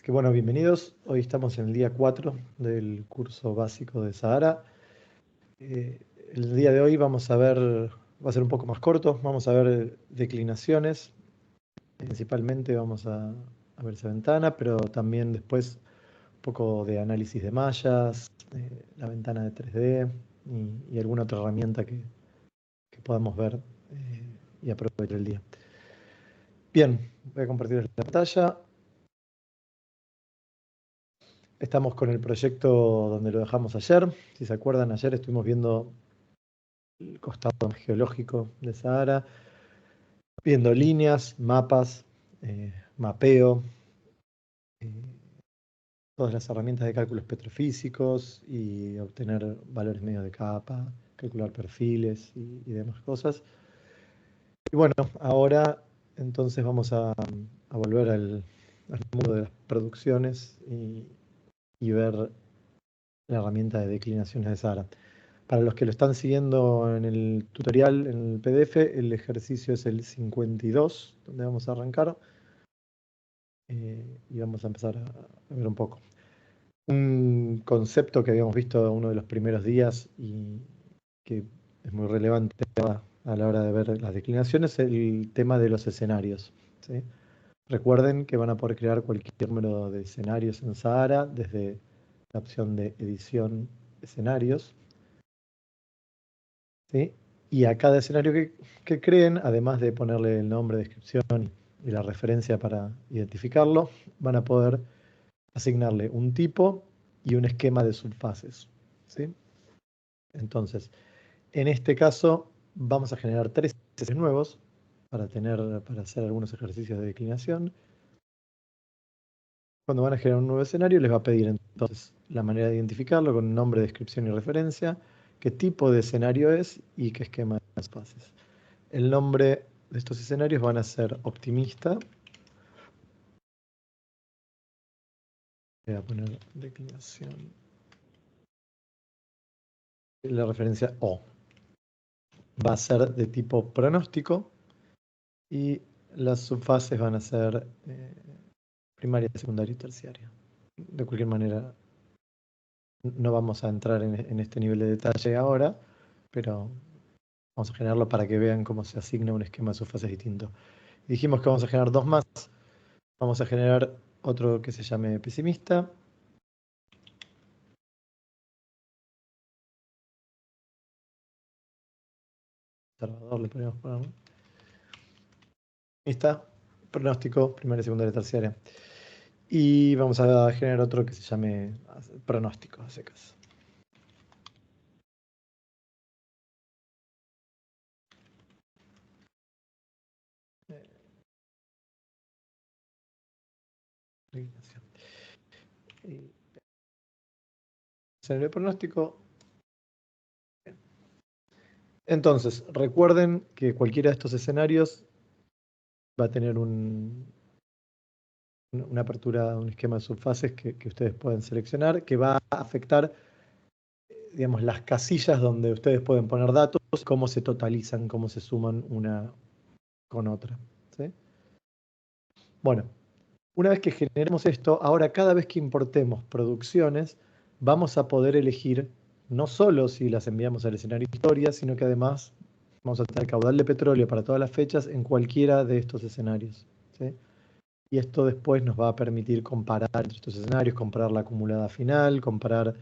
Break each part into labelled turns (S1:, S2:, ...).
S1: Que bueno, bienvenidos. Hoy estamos en el día 4 del curso básico de Sahara. El día de hoy vamos a ver, va a ser un poco más corto, vamos a ver declinaciones. Principalmente vamos a ver esa ventana, pero también después un poco de análisis de mallas, la ventana de 3D y alguna otra herramienta que podamos ver y aprovechar el día. Bien, voy a compartir la pantalla. Estamos con el proyecto donde lo dejamos ayer. Si se acuerdan, ayer estuvimos viendo el costado geológico de Sahara, viendo líneas, mapas, mapeo, eh, todas las herramientas de cálculos petrofísicos y obtener valores medios de capa, calcular perfiles y demás cosas. Y bueno, ahora entonces vamos a volver al mundo de las producciones y ver la herramienta de declinaciones de Sahara. Para los que lo están siguiendo en el tutorial, en el PDF, el ejercicio es el 52, donde vamos a arrancar. Y vamos a empezar a ver un poco. Un concepto que habíamos visto uno de los primeros días y que es muy relevante a la hora de ver las declinaciones, es el tema de los escenarios, ¿sí? Recuerden que van a poder crear cualquier número de escenarios en Sahara desde la opción de edición escenarios, ¿sí? Y a cada escenario que creen, además de ponerle el nombre, descripción y la referencia para identificarlo, van a poder asignarle un tipo y un esquema de subfases, ¿sí? Entonces, en este caso, vamos a generar 3 escenarios nuevos para hacer algunos ejercicios de declinación. Cuando van a generar un nuevo escenario, les va a pedir entonces la manera de identificarlo con nombre, descripción y referencia, qué tipo de escenario es y qué esquema de las fases. El nombre de estos escenarios van a ser optimista. Voy a poner declinación. La referencia O. Va a ser de tipo pronóstico y las subfases van a ser primaria, secundaria y terciaria. De cualquier manera, no vamos a entrar en este nivel de detalle ahora, pero vamos a generarlo para que vean cómo se asigna un esquema de subfases distinto. Dijimos que vamos a generar 2 más. Vamos a generar otro que se llame pesimista. Salvador le podemos poner, ¿no? Ahí está, pronóstico, primaria, secundaria, terciaria. Y vamos a generar otro que se llame pronóstico, a secas. Escenario pronóstico. Entonces, recuerden que cualquiera de estos escenarios va a tener una apertura, un esquema de subfases que ustedes pueden seleccionar, que va a afectar, digamos, las casillas donde ustedes pueden poner datos, cómo se totalizan, cómo se suman una con otra, ¿sí? Bueno, una vez que generemos esto, ahora cada vez que importemos producciones, vamos a poder elegir no solo si las enviamos al escenario historia, sino que además vamos a tener caudal de petróleo para todas las fechas en cualquiera de estos escenarios, ¿sí? Y esto después nos va a permitir comparar entre estos escenarios, comparar la acumulada final, comparar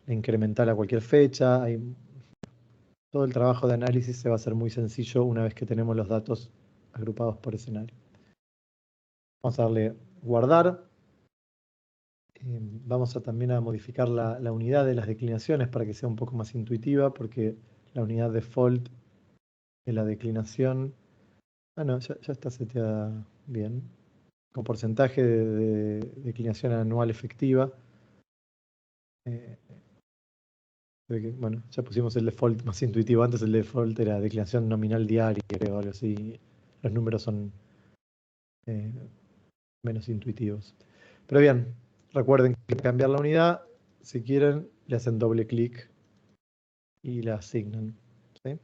S1: la incremental a cualquier fecha. Todo el trabajo de análisis se va a hacer muy sencillo una vez que tenemos los datos agrupados por escenario. Vamos a darle guardar. Vamos a también a modificar la unidad de las declinaciones para que sea un poco más intuitiva, porque la unidad default de la declinación, no, ya está seteada bien, con porcentaje de declinación anual efectiva. Bueno, ya pusimos el default más intuitivo. Antes el default era declinación nominal diaria, creo, algo así. Los números son eh, menos intuitivos. Pero bien, recuerden que cambiar la unidad, si quieren, le hacen doble clic y la asignan, ¿sí?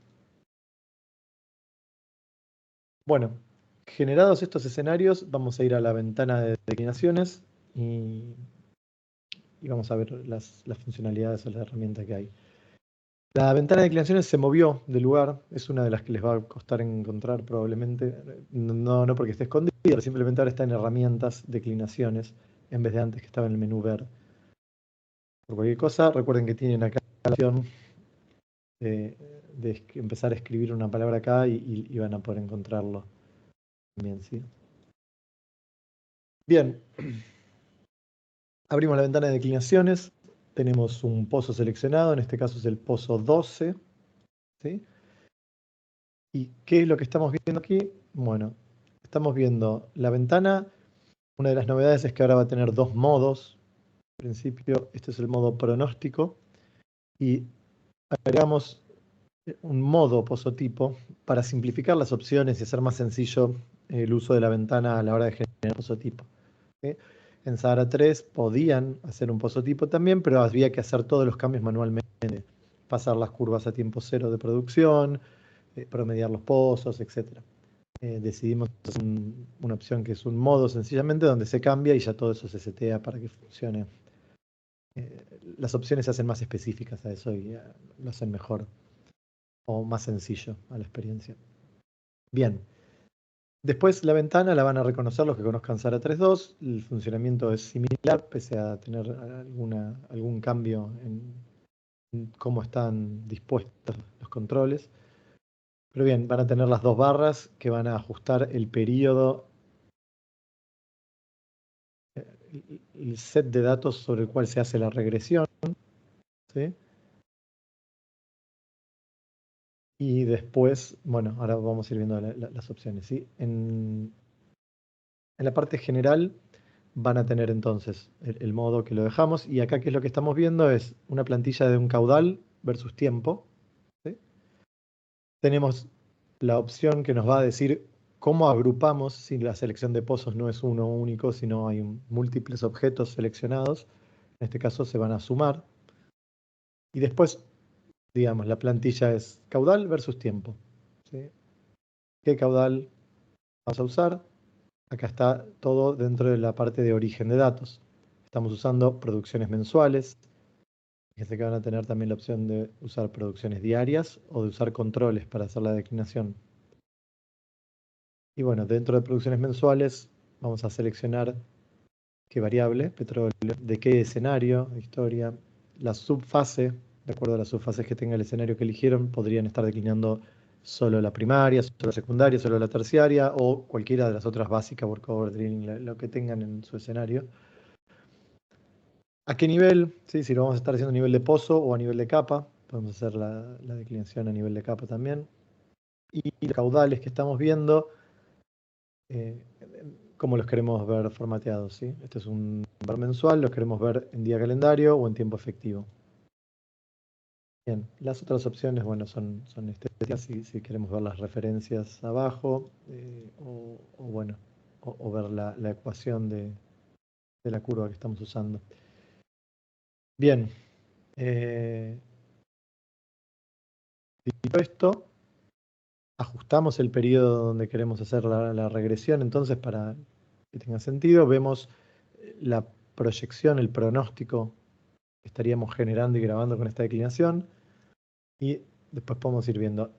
S1: Bueno, generados estos escenarios, vamos a ir a la ventana de declinaciones y vamos a ver las funcionalidades o las herramientas que hay. La ventana de declinaciones se movió de lugar, es una de las que les va a costar encontrar probablemente, no porque esté escondida, pero simplemente ahora está en herramientas, declinaciones, en vez de antes que estaba en el menú ver. Por cualquier cosa, recuerden que tienen acá la opción de empezar a escribir una palabra acá y van a poder encontrarlo también, ¿sí? Bien, abrimos la ventana de declinaciones, tenemos un pozo seleccionado, en este caso es el pozo 12, ¿sí? ¿Y qué es lo que estamos viendo aquí? Bueno, estamos viendo la ventana. Una de las novedades es que ahora va a tener dos modos. En principio, este es el modo pronóstico. Y agregamos un modo pozotipo para simplificar las opciones y hacer más sencillo el uso de la ventana a la hora de generar pozotipo, ¿sí? En Sahara 3 podían hacer un pozotipo también, pero había que hacer todos los cambios manualmente. Pasar las curvas a tiempo cero de producción, promediar los pozos, etc. Decidimos hacer una opción que es un modo sencillamente donde se cambia y ya todo eso se setea para que funcione. Las opciones se hacen más específicas a eso y lo hacen mejor o más sencillo a la experiencia. Bien. Después la ventana la van a reconocer los que conozcan Sahara 3.2. El funcionamiento es similar, pese a tener algún cambio en cómo están dispuestos los controles. Pero bien, van a tener las dos barras que van a ajustar el periodo, el set de datos sobre el cual se hace la regresión, ¿sí? Y después, bueno, ahora vamos a ir viendo las opciones, ¿sí? En la parte general van a tener entonces el modo que lo dejamos, y acá, ¿qué es lo que estamos viendo? Es una plantilla de un caudal versus tiempo, ¿sí? Tenemos la opción que nos va a decir cómo agrupamos, si la selección de pozos no es uno único, sino hay múltiples objetos seleccionados. En este caso se van a sumar. Y después, digamos, la plantilla es caudal versus tiempo, ¿sí? ¿Qué caudal vamos a usar? Acá está todo dentro de la parte de origen de datos. Estamos usando producciones mensuales. Fíjense que van a tener también la opción de usar producciones diarias o de usar controles para hacer la declinación. Y bueno, dentro de producciones mensuales vamos a seleccionar qué variable, petróleo, de qué escenario, historia, la subfase. De acuerdo a las subfases que tenga el escenario que eligieron, podrían estar declinando solo la primaria, solo la secundaria, solo la terciaria o cualquiera de las otras básicas, workover, drilling, lo que tengan en su escenario. ¿A qué nivel? Sí, si lo vamos a estar haciendo a nivel de pozo o a nivel de capa, podemos hacer la declinación a nivel de capa también. Y los caudales que estamos viendo, eh, cómo los queremos ver formateados, ¿sí? Este es un bar mensual, los queremos ver en día calendario o en tiempo efectivo. Bien, las otras opciones, bueno, son estéticas, si queremos ver las referencias abajo, bueno, o ver la ecuación de la curva que estamos usando. Bien, dicho esto, ajustamos el periodo donde queremos hacer la regresión, entonces para que tenga sentido, vemos la proyección, el pronóstico que estaríamos generando y grabando con esta declinación, y después podemos ir viendo.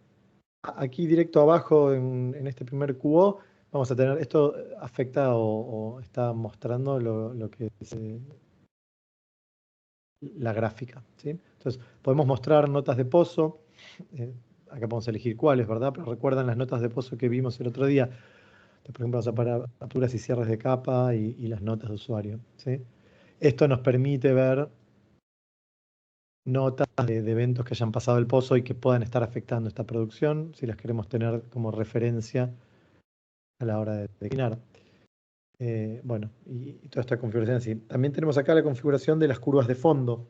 S1: Aquí directo abajo en este primer QO vamos a tener, esto afecta o está mostrando lo que es la gráfica, ¿sí? Entonces podemos mostrar notas de pozo, acá podemos elegir cuáles, ¿verdad? Pero recuerdan las notas de pozo que vimos el otro día. Por ejemplo, vamos a parar aperturas y cierres de capa y las notas de usuario, ¿sí? Esto nos permite ver notas de eventos que hayan pasado el pozo y que puedan estar afectando esta producción, si las queremos tener como referencia a la hora de declinar. Bueno, y toda esta configuración así. También tenemos acá la configuración de las curvas de fondo,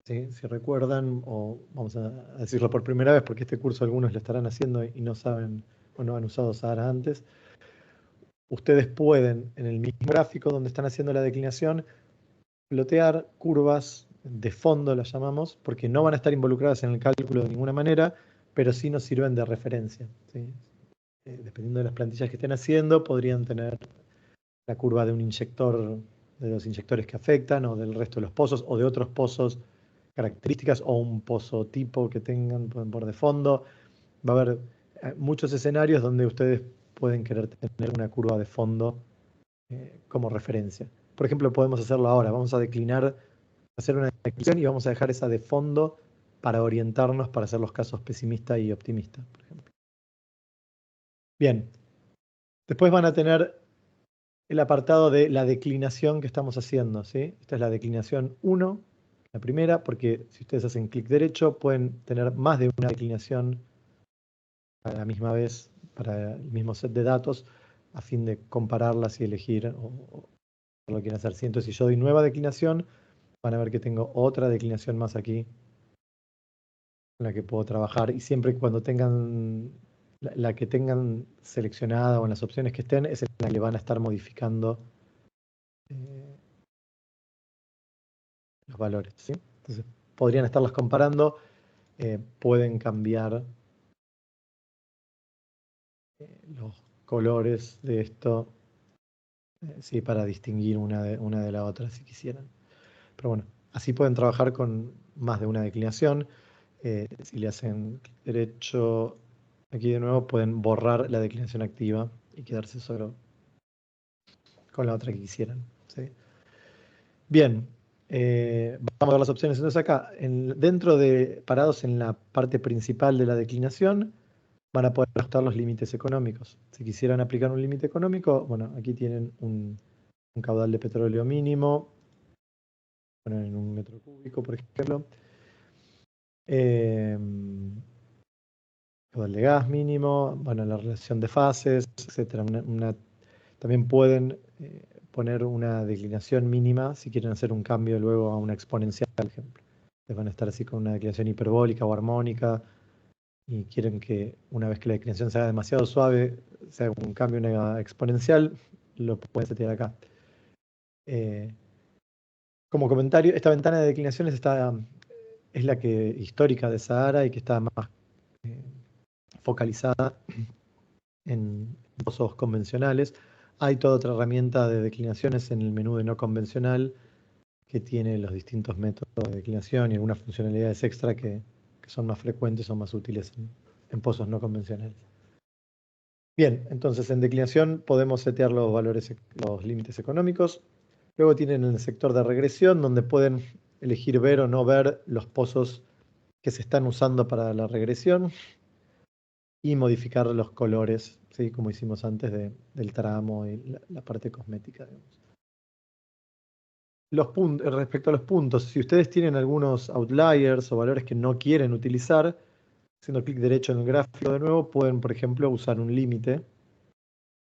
S1: ¿sí? Si recuerdan, o vamos a decirlo por primera vez, porque este curso algunos lo estarán haciendo y no saben o no han usado Sahara antes. Ustedes pueden, en el mismo gráfico donde están haciendo la declinación, plotear curvas de fondo, las llamamos, porque no van a estar involucradas en el cálculo de ninguna manera, pero sí nos sirven de referencia, ¿sí? Dependiendo de las plantillas que estén haciendo, podrían tener la curva de un inyector de los inyectores que afectan, o del resto de los pozos, o de otros pozos, características, o un pozo tipo que tengan por de fondo. Va a haber muchos escenarios donde ustedes pueden querer tener una curva de fondo como referencia. Por ejemplo, podemos hacerlo ahora. Vamos a declinar, hacer una declinación y vamos a dejar esa de fondo para orientarnos para hacer los casos pesimista y optimista, por ejemplo. Bien. Después van a tener el apartado de la declinación que estamos haciendo, ¿sí? Esta es la declinación 1, la primera, porque si ustedes hacen clic derecho pueden tener más de una declinación a la misma vez para el mismo set de datos a fin de compararlas y elegir o lo que quieren hacer. ¿Sí? Entonces, si yo doy nueva declinación, van a ver que tengo otra declinación más aquí con la que puedo trabajar, y siempre cuando tengan la que tengan seleccionada o en las opciones que estén, es en la que le van a estar modificando los valores, ¿sí? Entonces, podrían estarlas comparando, pueden cambiar los colores de esto, sí, para distinguir una de la otra si quisieran. Pero bueno, así pueden trabajar con más de una declinación. Si le hacen clic derecho aquí de nuevo, pueden borrar la declinación activa y quedarse solo con la otra que quisieran, ¿sí? Bien, vamos a ver las opciones entonces acá. Dentro de, parados en la parte principal de la declinación, van a poder ajustar los límites económicos. Si quisieran aplicar un límite económico, bueno, aquí tienen un caudal de petróleo mínimo, ponen en 1 metro cúbico, por ejemplo. Caudal de gas mínimo, bueno, la relación de fases, etcétera. También pueden poner una declinación mínima si quieren hacer un cambio luego a una exponencial, por ejemplo. Van a estar así con una declinación hiperbólica o armónica y quieren que una vez que la declinación sea demasiado suave, sea un cambio a una exponencial, lo pueden setear acá. Como comentario, esta ventana de declinaciones es la que histórica de Sahara y que está más focalizada en pozos convencionales. Hay toda otra herramienta de declinaciones en el menú de no convencional que tiene los distintos métodos de declinación y algunas funcionalidades extra que son más frecuentes o más útiles en pozos no convencionales. Bien, entonces en declinación podemos setear los valores, los límites económicos. Luego tienen el sector de regresión, donde pueden elegir ver o no ver los pozos que se están usando para la regresión y modificar los colores, ¿sí? Como hicimos antes del tramo y la parte cosmética, digamos. Respecto a los puntos, si ustedes tienen algunos outliers o valores que no quieren utilizar, haciendo clic derecho en el gráfico de nuevo, pueden, por ejemplo, usar un límite.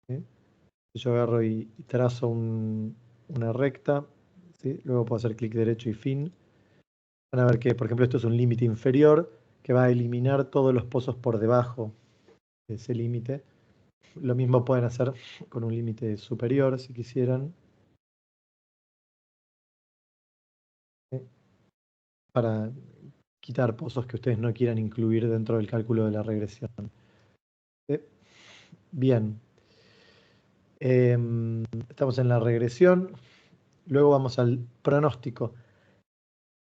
S1: ¿Sí? Yo agarro y trazo una recta, ¿sí? Luego puedo hacer clic derecho y fin. Van a ver que, por ejemplo, esto es un límite inferior que va a eliminar todos los pozos por debajo de ese límite. Lo mismo pueden hacer con un límite superior si quisieran. ¿Sí? Para quitar pozos que ustedes no quieran incluir dentro del cálculo de la regresión. ¿Sí? Bien. Estamos en la regresión. Luego vamos al pronóstico.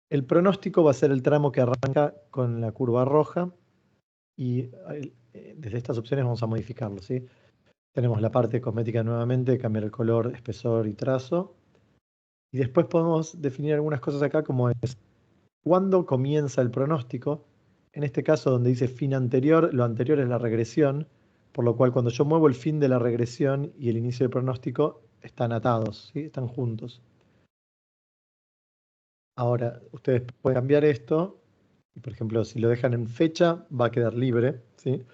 S1: El pronóstico va a ser el tramo que arranca con la curva roja y desde estas opciones vamos a modificarlo, ¿sí? Tenemos la parte cosmética nuevamente, cambiar el color, espesor y trazo. Y después podemos definir algunas cosas acá como es cuándo comienza el pronóstico. En este caso donde dice fin anterior, lo anterior es la regresión, por lo cual cuando yo muevo el fin de la regresión y el inicio del pronóstico están atados, ¿sí? Están juntos. Ahora, ustedes pueden cambiar esto, y por ejemplo, si lo dejan en fecha, va a quedar libre, ¿sí?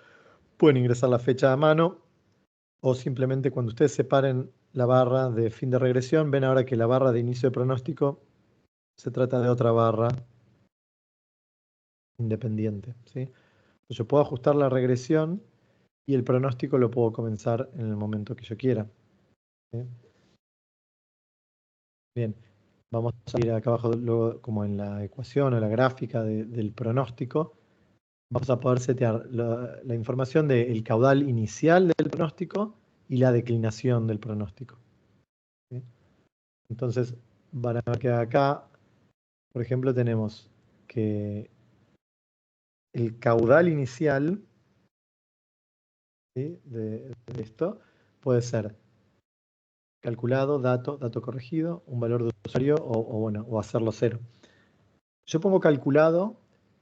S1: Pueden ingresar la fecha a mano, o simplemente cuando ustedes separen la barra de fin de regresión, ven ahora que la barra de inicio de pronóstico se trata de otra barra independiente, ¿sí? Yo puedo ajustar la regresión y el pronóstico lo puedo comenzar en el momento que yo quiera, ¿sí? Bien, vamos a ir acá abajo luego como en la ecuación o la gráfica del pronóstico. Vamos a poder setear la información del caudal inicial del pronóstico y la declinación del pronóstico, ¿sí? Entonces, van a ver que acá, por ejemplo, tenemos que el caudal inicial, ¿sí?, de esto puede ser calculado, dato corregido, un valor de usuario o hacerlo cero. Yo pongo calculado,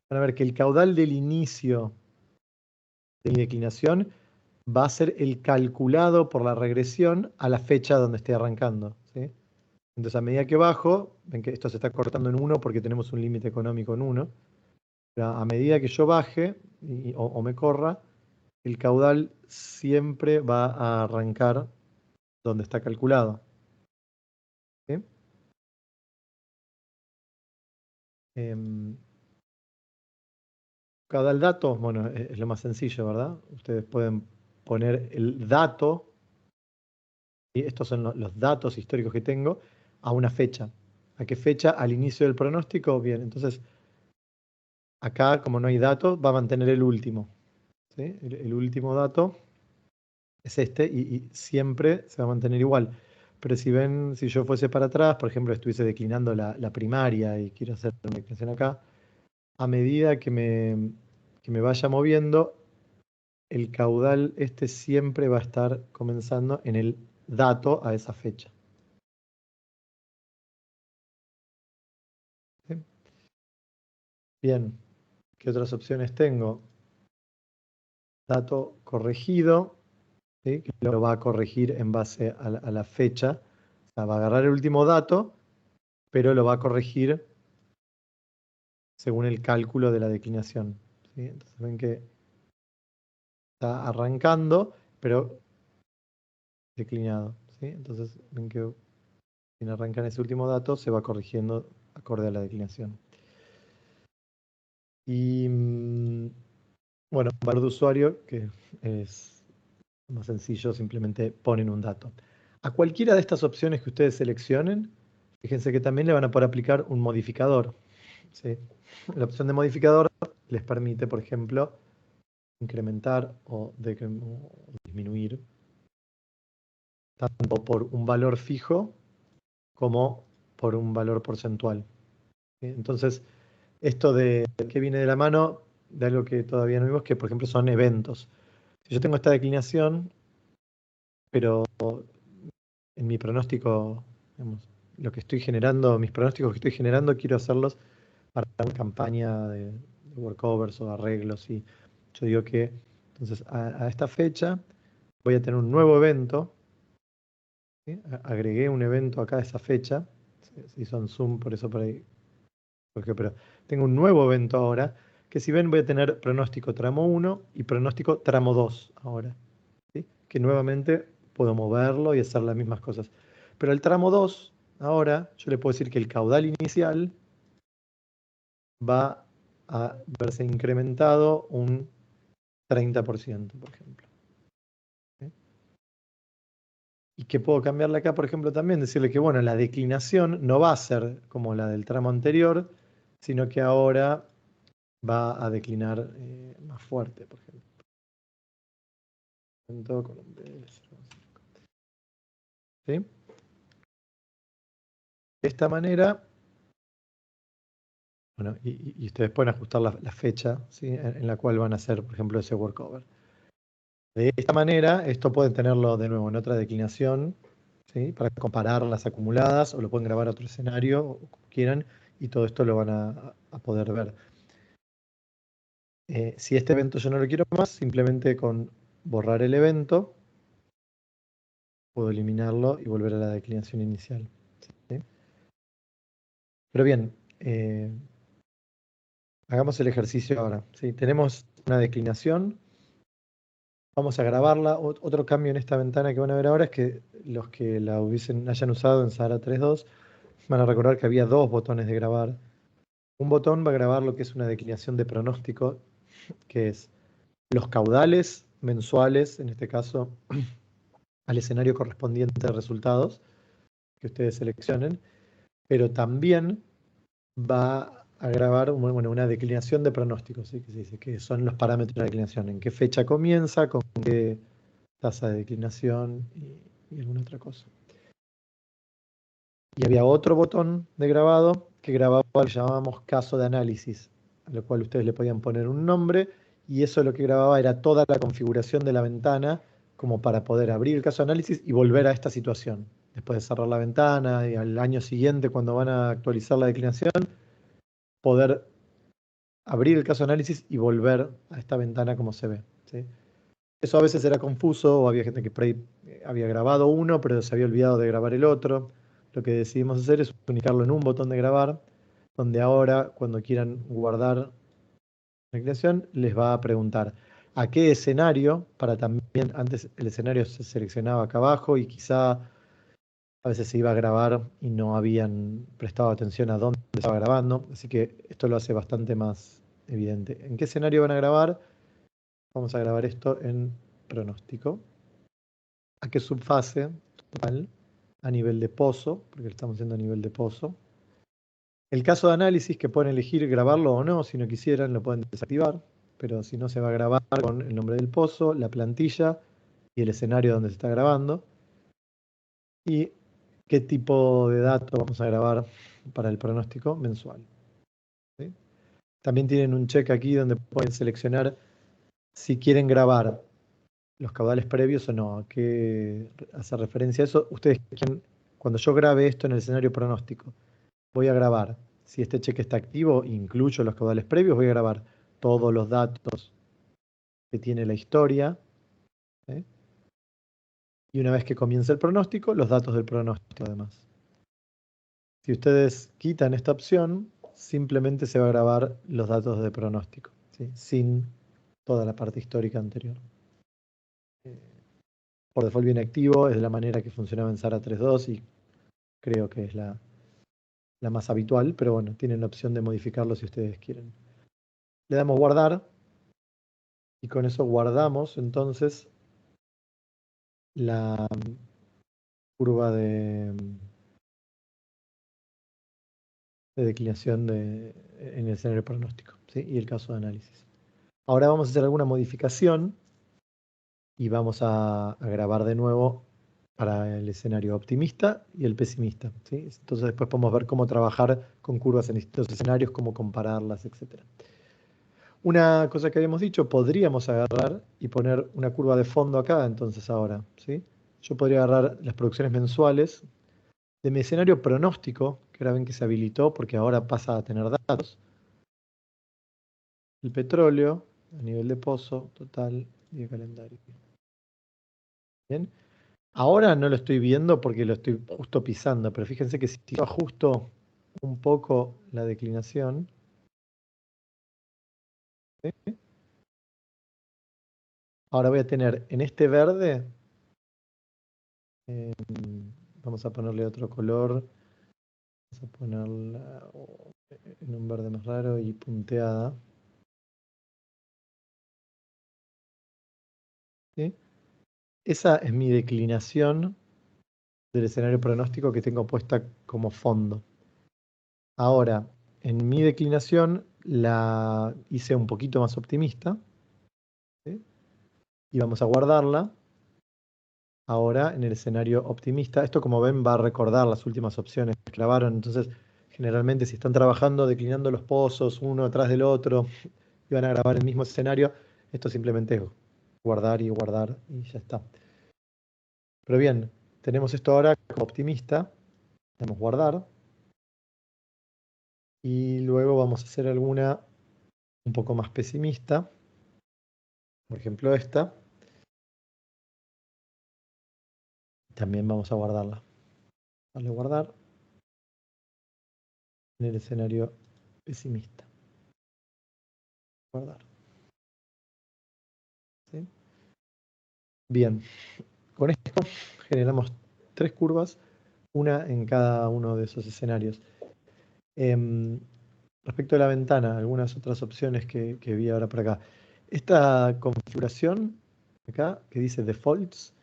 S1: van a ver que el caudal del inicio de mi declinación va a ser el calculado por la regresión a la fecha donde esté arrancando, ¿sí? Entonces, a medida que bajo, ven que esto se está cortando en 1 porque tenemos un límite económico en 1. A medida que yo baje o me corra, el caudal siempre va a arrancar donde está calculado, ¿sí? Em, Caudal dato, bueno, es lo más sencillo, ¿verdad? Ustedes pueden poner el dato, y estos son los datos históricos que tengo, a una fecha. ¿A qué fecha? Al inicio del pronóstico. Bien, entonces acá, como no hay dato, va a mantener el último, ¿sí? El último dato es este y siempre se va a mantener igual. Pero si ven, si yo fuese para atrás, por ejemplo, estuviese declinando la primaria y quiero hacer una declinación acá, a medida que me vaya moviendo, el caudal este siempre va a estar comenzando en el dato a esa fecha. ¿Sí? Bien, ¿qué otras opciones tengo? Dato corregido, ¿sí?, que lo va a corregir en base a la fecha. O sea, va a agarrar el último dato, pero lo va a corregir según el cálculo de la declinación, ¿sí? Entonces ven que está arrancando, pero declinado, ¿sí? Entonces ven que sin arrancar ese último dato se va corrigiendo acorde a la declinación. Y bueno, valor de usuario, que es más sencillo, simplemente ponen un dato. A cualquiera de estas opciones que ustedes seleccionen, fíjense que también le van a poder aplicar un modificador, ¿sí? La opción de modificador les permite, por ejemplo, incrementar o disminuir tanto por un valor fijo como por un valor porcentual, ¿sí? Entonces, esto de que viene de la mano de algo que todavía no vimos, que por ejemplo son eventos. Si yo tengo esta declinación, pero en mi pronóstico, digamos, lo que estoy generando, mis pronósticos que estoy generando, quiero hacerlos para una campaña de workovers o arreglos. Y yo digo que entonces a esta fecha voy a tener un nuevo evento, ¿sí? Agregué un evento acá a esa fecha. Si son Zoom, por eso por ahí. Pero tengo un nuevo evento ahora, que si ven voy a tener pronóstico tramo 1 y pronóstico tramo 2 ahora, ¿sí? Que nuevamente puedo moverlo y hacer las mismas cosas. Pero el tramo 2, ahora, yo le puedo decir que el caudal inicial va a verse incrementado un 30%, por ejemplo, ¿sí? Y que puedo cambiarle acá, por ejemplo, también, decirle que, bueno, la declinación no va a ser como la del tramo anterior, sino que ahora va a declinar más fuerte, por ejemplo. Con un ¿sí? De esta manera, bueno, y ustedes pueden ajustar la fecha, ¿sí?, en la cual van a hacer, por ejemplo, ese workover. De esta manera, esto pueden tenerlo de nuevo en otra declinación, ¿sí?, para comparar las acumuladas, o lo pueden grabar a otro escenario, o como quieran, y todo esto lo van a poder ver. Si este evento yo no lo quiero más, simplemente con borrar el evento, puedo eliminarlo y volver a la declinación inicial, ¿sí? Pero bien, hagamos el ejercicio ahora, ¿sí? Tenemos una declinación. Vamos a grabarla. Otro cambio en esta ventana que van a ver ahora es que los que la hayan usado en Sahara 3.2 van a recordar que había dos botones de grabar. Un botón va a grabar lo que es una declinación de pronóstico, que es los caudales mensuales, en este caso, al escenario correspondiente de resultados que ustedes seleccionen, pero también va a grabar una declinación de pronósticos, ¿sí?, que se dice que son los parámetros de declinación, en qué fecha comienza, con qué tasa de declinación y alguna otra cosa. Y había otro botón de grabado que grababa lo que llamábamos caso de análisis, a lo cual ustedes le podían poner un nombre, y eso lo que grababa era toda la configuración de la ventana como para poder abrir el caso de análisis y volver a esta situación. Después de cerrar la ventana y al año siguiente, cuando van a actualizar la declinación, poder abrir el caso de análisis y volver a esta ventana como se ve, ¿sí? Eso a veces era confuso, o había gente que por ahí había grabado uno, pero se había olvidado de grabar el otro. Lo que decidimos hacer es unificarlo en un botón de grabar, donde ahora, cuando quieran guardar la declaración, les va a preguntar a qué escenario, para también, antes el escenario se seleccionaba acá abajo y quizá a veces se iba a grabar y no habían prestado atención a dónde estaba grabando, así que esto lo hace bastante más evidente. ¿En qué escenario van a grabar? Vamos a grabar esto en pronóstico. ¿A qué subfase total? A nivel de pozo, porque lo estamos haciendo a nivel de pozo. El caso de análisis, que pueden elegir grabarlo o no, si no quisieran lo pueden desactivar, pero si no, se va a grabar con el nombre del pozo, la plantilla y el escenario donde se está grabando. Y qué tipo de datos vamos a grabar para el pronóstico mensual, ¿sí? También tienen un check aquí donde pueden seleccionar si quieren grabar los caudales previos o no. ¿A qué hace referencia a eso? Ustedes quieren, cuando yo grabe esto en el escenario pronóstico, voy a grabar, si este cheque está activo, incluyo los caudales previos, voy a grabar todos los datos que tiene la historia, ¿sí? Y una vez que comience el pronóstico, los datos del pronóstico además. Si ustedes quitan esta opción, simplemente se va a grabar los datos de pronóstico, ¿sí? Sin toda la parte histórica anterior. Por default viene activo, es de la manera que funcionaba en SARA 3.2 y creo que es la más habitual, pero bueno, tienen la opción de modificarlo si ustedes quieren. Le damos guardar y con eso guardamos entonces la curva de declinación en el escenario pronóstico, ¿sí? Y el caso de análisis. Ahora vamos a hacer alguna modificación y vamos a grabar de nuevo para el escenario optimista y el pesimista, ¿sí? Entonces después podemos ver cómo trabajar con curvas en distintos escenarios, cómo compararlas, etc. Una cosa que habíamos dicho, podríamos agarrar y poner una curva de fondo acá, entonces ahora, ¿sí? Yo podría agarrar las producciones mensuales de mi escenario pronóstico, que ahora ven que se habilitó porque ahora pasa a tener datos. El petróleo, a nivel de pozo, total y de calendario. Bien. Ahora no lo estoy viendo porque lo estoy justo pisando, pero fíjense que si yo ajusto un poco la declinación, ¿sí? Ahora voy a tener en este verde, eh, vamos a ponerle otro color, vamos a ponerla en un verde más raro y punteada, ¿sí? Esa es mi declinación del escenario pronóstico que tengo puesta como fondo. Ahora, en mi declinación la hice un poquito más optimista, ¿sí? Y vamos a guardarla. Ahora en el escenario optimista, esto como ven va a recordar las últimas opciones que grabaron, entonces generalmente si están trabajando declinando los pozos uno atrás del otro y van a grabar el mismo escenario, esto simplemente es guardar y guardar y ya está. Pero bien, tenemos esto ahora como optimista, vamos a guardar y luego vamos a hacer alguna un poco más pesimista, por ejemplo esta, también vamos a guardarla. Vale, guardar en el escenario pesimista. Guardar. ¿Sí? Bien, con esto generamos 3 curvas, una en cada uno de esos escenarios. Respecto a la ventana, algunas otras opciones que vi ahora por acá. Esta configuración acá que dice defaults,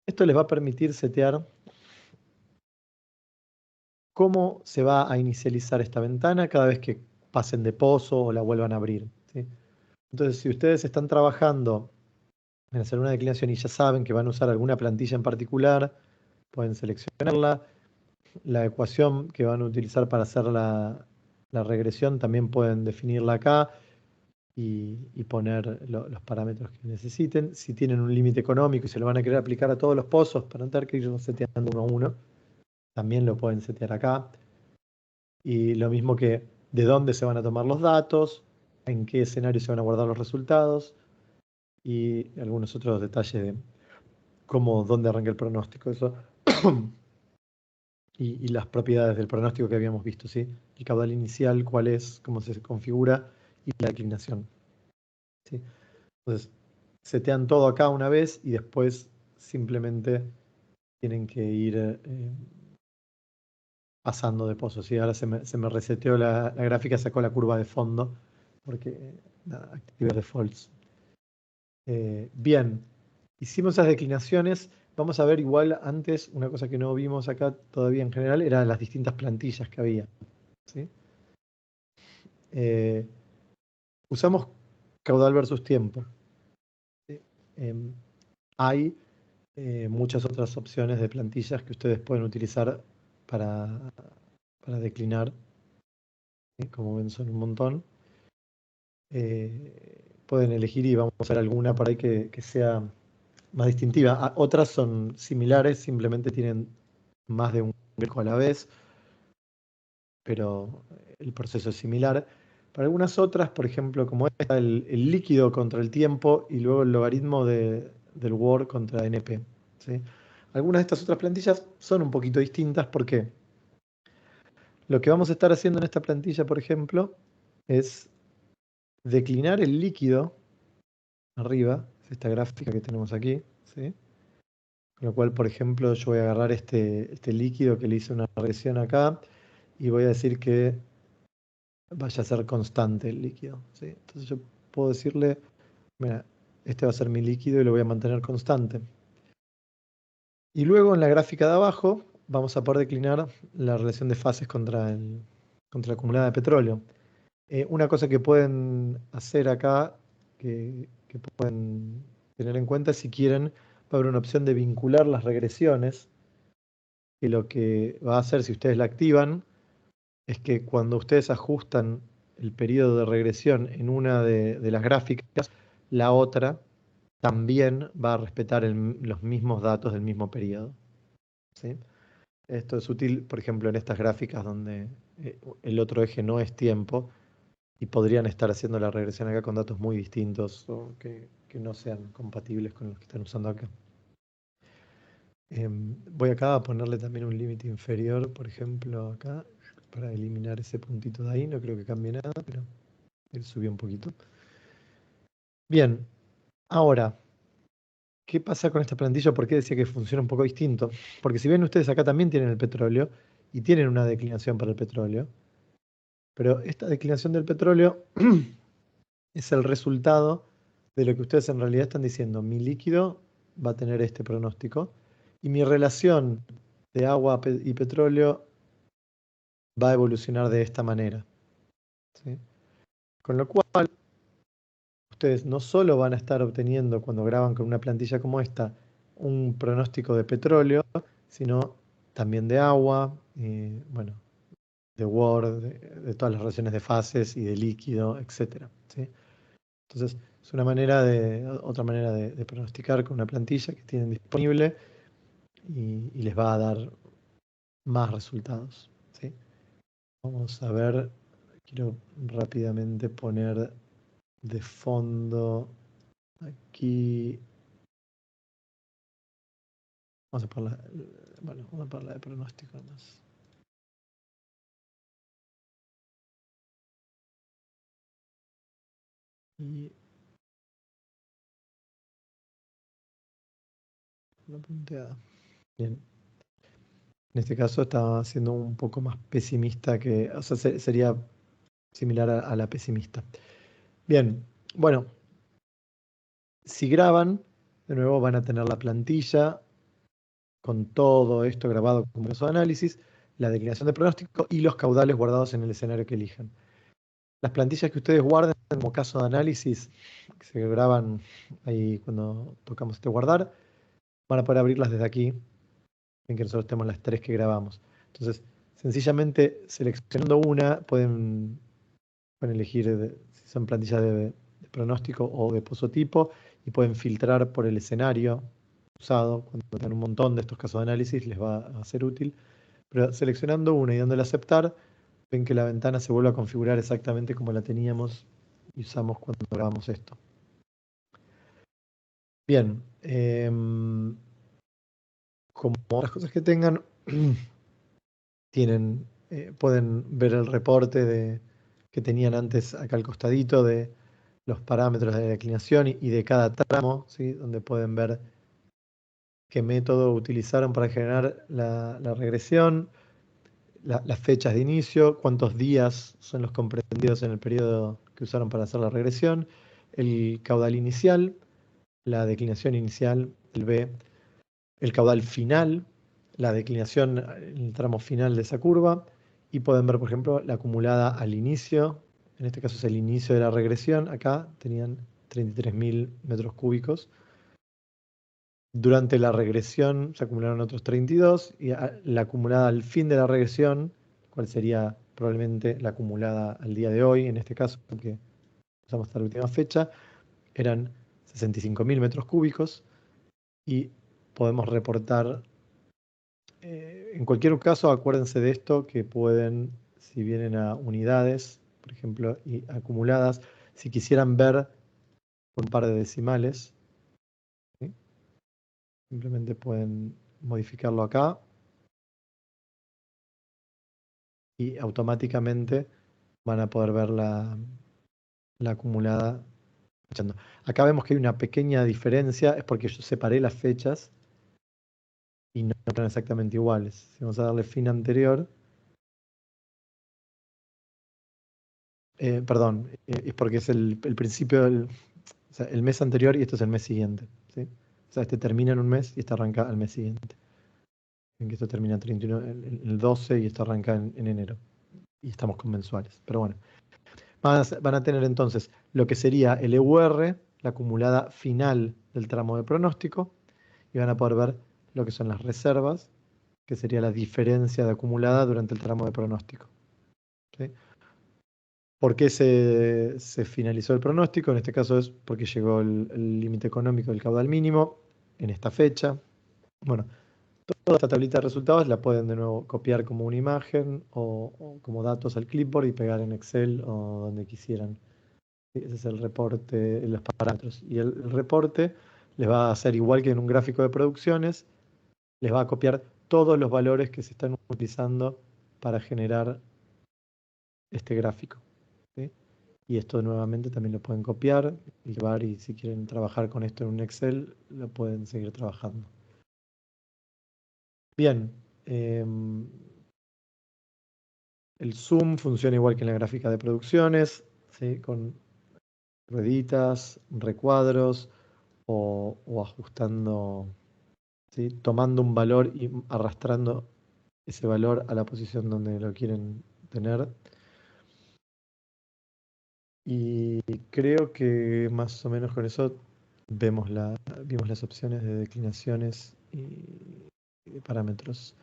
S1: esto les va a permitir setear cómo se va a inicializar esta ventana cada vez que pasen de pozo o la vuelvan a abrir, ¿sí? Entonces, si ustedes están trabajando en hacer una declinación y ya saben que van a usar alguna plantilla en particular, pueden seleccionarla. la ecuación que van a utilizar para hacer la regresión también pueden definirla acá y poner los parámetros que necesiten. Si tienen un límite económico y se lo van a querer aplicar a todos los pozos para no tener que ir seteando uno a uno, también lo pueden setear acá. Y lo mismo que de dónde se van a tomar los datos, en qué escenario se van a guardar los resultados y algunos otros detalles de cómo, dónde arranca el pronóstico. Eso. Y las propiedades del pronóstico que habíamos visto, ¿sí? El caudal inicial, cuál es, cómo se configura y la declinación. ¿Sí? Entonces, setean todo acá una vez y después simplemente tienen que ir pasando de pozos. ¿Sí? Ahora se me reseteó la gráfica, sacó la curva de fondo porque nada, activé defaults. Bien, hicimos esas declinaciones. Vamos a ver igual antes, una cosa que no vimos acá todavía en general, eran las distintas plantillas que había. ¿Sí? Usamos caudal versus tiempo. ¿Sí? Hay muchas otras opciones de plantillas que ustedes pueden utilizar para, declinar. ¿Sí? Como ven, son un montón. Pueden elegir y vamos a ver alguna por ahí que sea más distintiva. Otras son similares, simplemente tienen más de un gráfico a la vez, pero el proceso es similar. Para algunas otras, por ejemplo, como esta, el líquido contra el tiempo y luego el logaritmo del Word contra NP. ¿Sí? Algunas de estas otras plantillas son un poquito distintas porque lo que vamos a estar haciendo en esta plantilla, por ejemplo, es declinar el líquido arriba, es esta gráfica que tenemos aquí, ¿sí? Con lo cual, por ejemplo, yo voy a agarrar este líquido que le hice una regresión acá y voy a decir que vaya a ser constante el líquido, ¿sí? Entonces yo puedo decirle, mira, este va a ser mi líquido y lo voy a mantener constante. Y luego en la gráfica de abajo vamos a poder declinar la relación de fases contra la acumulada de petróleo. Una cosa que pueden hacer acá, que pueden tener en cuenta, si quieren, va a haber una opción de vincular las regresiones, que lo que va a hacer si ustedes la activan es que cuando ustedes ajustan el periodo de regresión en una de las gráficas, la otra también va a respetar los mismos datos del mismo periodo. ¿Sí? Esto es útil, por ejemplo, en estas gráficas donde el otro eje no es tiempo y podrían estar haciendo la regresión acá con datos muy distintos o que no sean compatibles con los que están usando acá. Voy acá a ponerle también un límite inferior, por ejemplo, acá, para eliminar ese puntito de ahí. No creo que cambie nada, pero él subió un poquito. Bien, ahora, ¿qué pasa con esta plantilla? ¿Por qué decía que funciona un poco distinto? Porque si ven ustedes acá también tienen el petróleo y tienen una declinación para el petróleo, pero esta declinación del petróleo es el resultado de lo que ustedes en realidad están diciendo. Mi líquido va a tener este pronóstico y mi relación de agua y petróleo va a evolucionar de esta manera. ¿Sí? Con lo cual, ustedes no solo van a estar obteniendo cuando graban con una plantilla como esta un pronóstico de petróleo, sino también de agua, bueno, de Word, de todas las relaciones de fases y de líquido, etc. ¿Sí? Entonces, es otra manera de pronosticar con una plantilla que tienen disponible y les va a dar más resultados. ¿Sí? Vamos a ver, quiero rápidamente poner de fondo aquí. Vamos a poner la de pronóstico más. Y la punteada. Bien. En este caso estaba siendo un poco más pesimista o sea, sería similar a la pesimista. Bien, bueno, si graban, de nuevo van a tener la plantilla con todo esto grabado como caso de análisis, la declinación de pronóstico y los caudales guardados en el escenario que elijan. Las plantillas que ustedes guarden como caso de análisis, que se graban ahí cuando tocamos guardar, van a poder abrirlas desde aquí, en que nosotros tenemos las 3 que grabamos. Entonces, sencillamente seleccionando una, pueden elegir si son plantillas de pronóstico o de pozo tipo y pueden filtrar por el escenario usado. Cuando tengan un montón de estos casos de análisis les va a ser útil. Pero seleccionando una y dándole a aceptar, ven que la ventana se vuelve a configurar exactamente como la teníamos y usamos cuando grabamos esto. Bien, como otras cosas que tengan, pueden ver el reporte que tenían antes acá al costadito de los parámetros de declinación y de cada tramo, ¿sí? Donde pueden ver qué método utilizaron para generar la regresión, las fechas de inicio, cuántos días son los comprendidos en el periodo que usaron para hacer la regresión, el caudal inicial, la declinación inicial, el B, el caudal final, la declinación en el tramo final de esa curva, y pueden ver, por ejemplo, la acumulada al inicio, en este caso es el inicio de la regresión, acá tenían 33.000 metros cúbicos. Durante la regresión se acumularon otros 32 y la acumulada al fin de la regresión, cuál sería probablemente la acumulada al día de hoy, en este caso, porque usamos hasta la última fecha, eran 65.000 metros cúbicos y podemos reportar, en cualquier caso, acuérdense de esto, que pueden, si vienen a unidades, por ejemplo, y acumuladas, si quisieran ver un par de decimales, ¿sí? Simplemente pueden modificarlo acá y automáticamente van a poder ver la acumulada. Acá vemos que hay una pequeña diferencia, es porque yo separé las fechas y no eran exactamente iguales. Si vamos a darle fin anterior, perdón, es porque es el principio o sea, el mes anterior y esto es el mes siguiente, ¿sí? O sea, este termina en un mes y este arranca al mes siguiente. En que esto termina 31, el 12 y esto arranca en enero. Y estamos con mensuales. Pero bueno, van a tener entonces lo que sería el EUR, la acumulada final del tramo de pronóstico, y van a poder ver lo que son las reservas, que sería la diferencia de acumulada durante el tramo de pronóstico, ¿sí? ¿Por qué se finalizó el pronóstico? En este caso es porque llegó el límite económico del caudal mínimo en esta fecha. Bueno, toda esta tablita de resultados la pueden de nuevo copiar como una imagen o como datos al clipboard y pegar en Excel o donde quisieran. Ese es el reporte, los parámetros. Y el reporte les va a hacer igual que en un gráfico de producciones, les va a copiar todos los valores que se están utilizando para generar este gráfico, ¿sí? Y esto nuevamente también lo pueden copiar y llevar, y si quieren trabajar con esto en un Excel, lo pueden seguir trabajando. Bien, el zoom funciona igual que en la gráfica de producciones, ¿sí? Con rueditas, recuadros o ajustando, ¿sí? Tomando un valor y arrastrando ese valor a la posición donde lo quieren tener. Y creo que más o menos con eso vimos las opciones de declinaciones y de parámetros.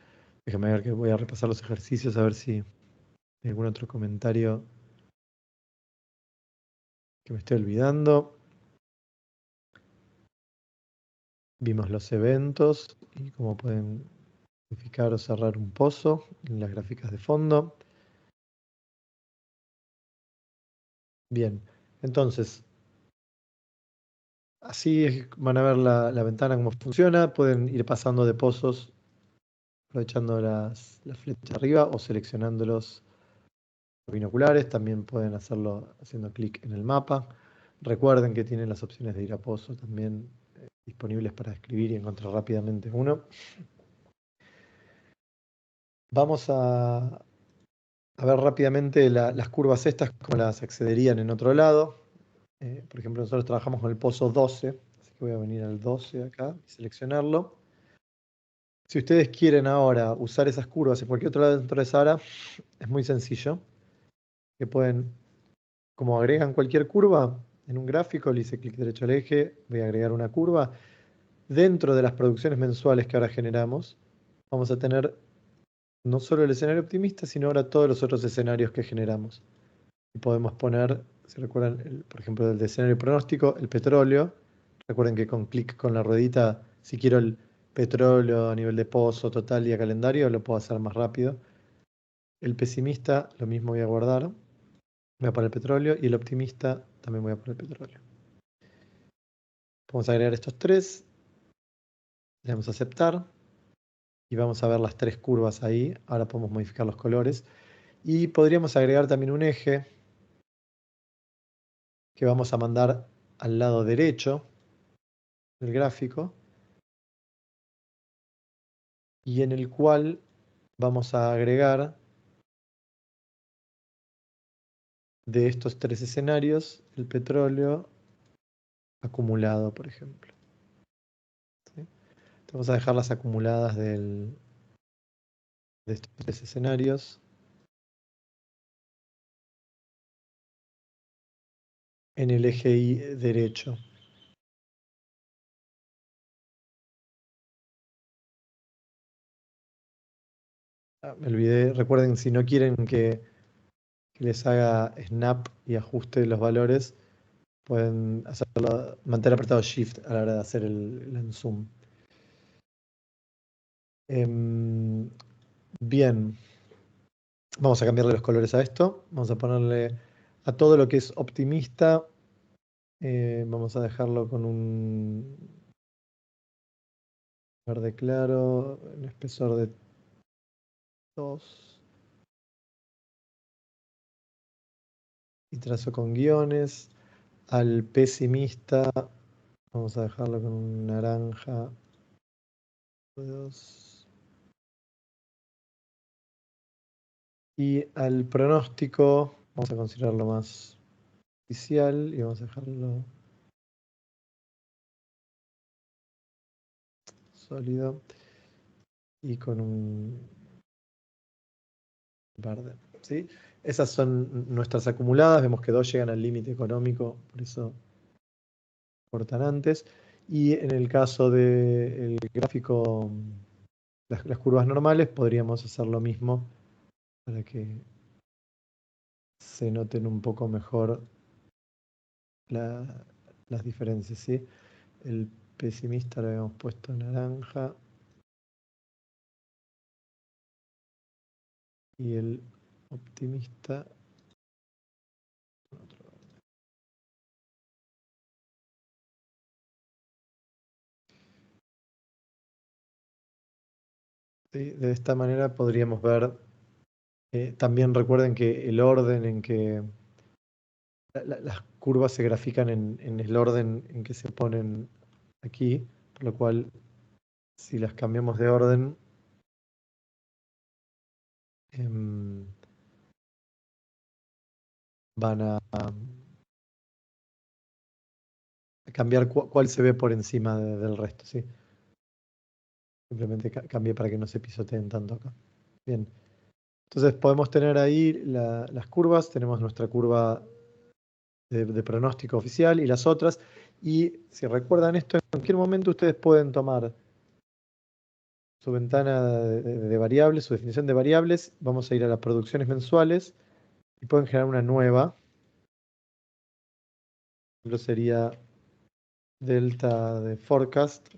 S1: Déjame ver que voy a repasar los ejercicios a ver si hay algún otro comentario que me esté olvidando. Vimos los eventos y cómo pueden modificar o cerrar un pozo en las gráficas de fondo. Bien, entonces, así van a ver la ventana cómo funciona. Pueden ir pasando de pozos aprovechando las flechas arriba o seleccionándolos binoculares. También pueden hacerlo haciendo clic en el mapa. Recuerden que tienen las opciones de ir a pozo también disponibles para escribir y encontrar rápidamente uno. Vamos a ver rápidamente las curvas estas, cómo las accederían en otro lado. Por ejemplo, nosotros trabajamos con el pozo 12, así que voy a venir al 12 acá y seleccionarlo. Si ustedes quieren ahora usar esas curvas en cualquier otro lado dentro de Sara, es muy sencillo. Que pueden, como agregan cualquier curva en un gráfico, le hice clic derecho al eje, voy a agregar una curva. Dentro de las producciones mensuales que ahora generamos, vamos a tener no solo el escenario optimista, sino ahora todos los otros escenarios que generamos. Y podemos poner, si recuerdan, por ejemplo, del escenario pronóstico, el petróleo. Recuerden que con clic con la ruedita, si quiero el petróleo a nivel de pozo total y a calendario, lo puedo hacer más rápido. El pesimista, lo mismo voy a guardar. Voy a poner el petróleo. Y el optimista, también voy a poner el petróleo. Vamos a agregar estos tres. Le damos a aceptar. Y vamos a ver las tres curvas ahí. Ahora podemos modificar los colores. Y podríamos agregar también un eje que vamos a mandar al lado derecho del gráfico y en el cual vamos a agregar de estos tres escenarios el petróleo acumulado, por ejemplo. ¿Sí? Entonces vamos a dejar las acumuladas de estos tres escenarios en el eje Y derecho. Me olvidé, recuerden, si no quieren que les haga snap y ajuste los valores, pueden hacerlo, mantener apretado Shift a la hora de hacer el zoom. Bien, vamos a cambiarle los colores a esto. Vamos a ponerle a todo lo que es optimista. Vamos a dejarlo con un verde claro, un espesor de 2 y trazo con guiones. Al pesimista vamos a dejarlo con un naranja de 2. Y al pronóstico vamos a considerarlo más oficial y vamos a dejarlo sólido y con un verde. ¿Sí? Esas son nuestras acumuladas. Vemos que 2 llegan al límite económico, por eso cortan antes. Y en el caso del gráfico, las curvas normales, podríamos hacer lo mismo para que se noten un poco mejor las diferencias. ¿Sí? El pesimista lo habíamos puesto naranja y el optimista otro. ¿Sí? De esta manera podríamos ver, también recuerden que el orden en que las curvas se grafican en el orden en que se ponen aquí, por lo cual si las cambiamos de orden, em, van a cambiar cuál se ve por encima del resto, ¿sí? Simplemente cambié para que no se pisoteen tanto acá. Bien. Entonces podemos tener ahí las curvas, tenemos nuestra curva de pronóstico oficial y las otras. Y si recuerdan esto, en cualquier momento ustedes pueden tomar su ventana de variables, su definición de variables. Vamos a ir a las producciones mensuales y pueden generar una nueva. Por ejemplo, sería delta de forecast.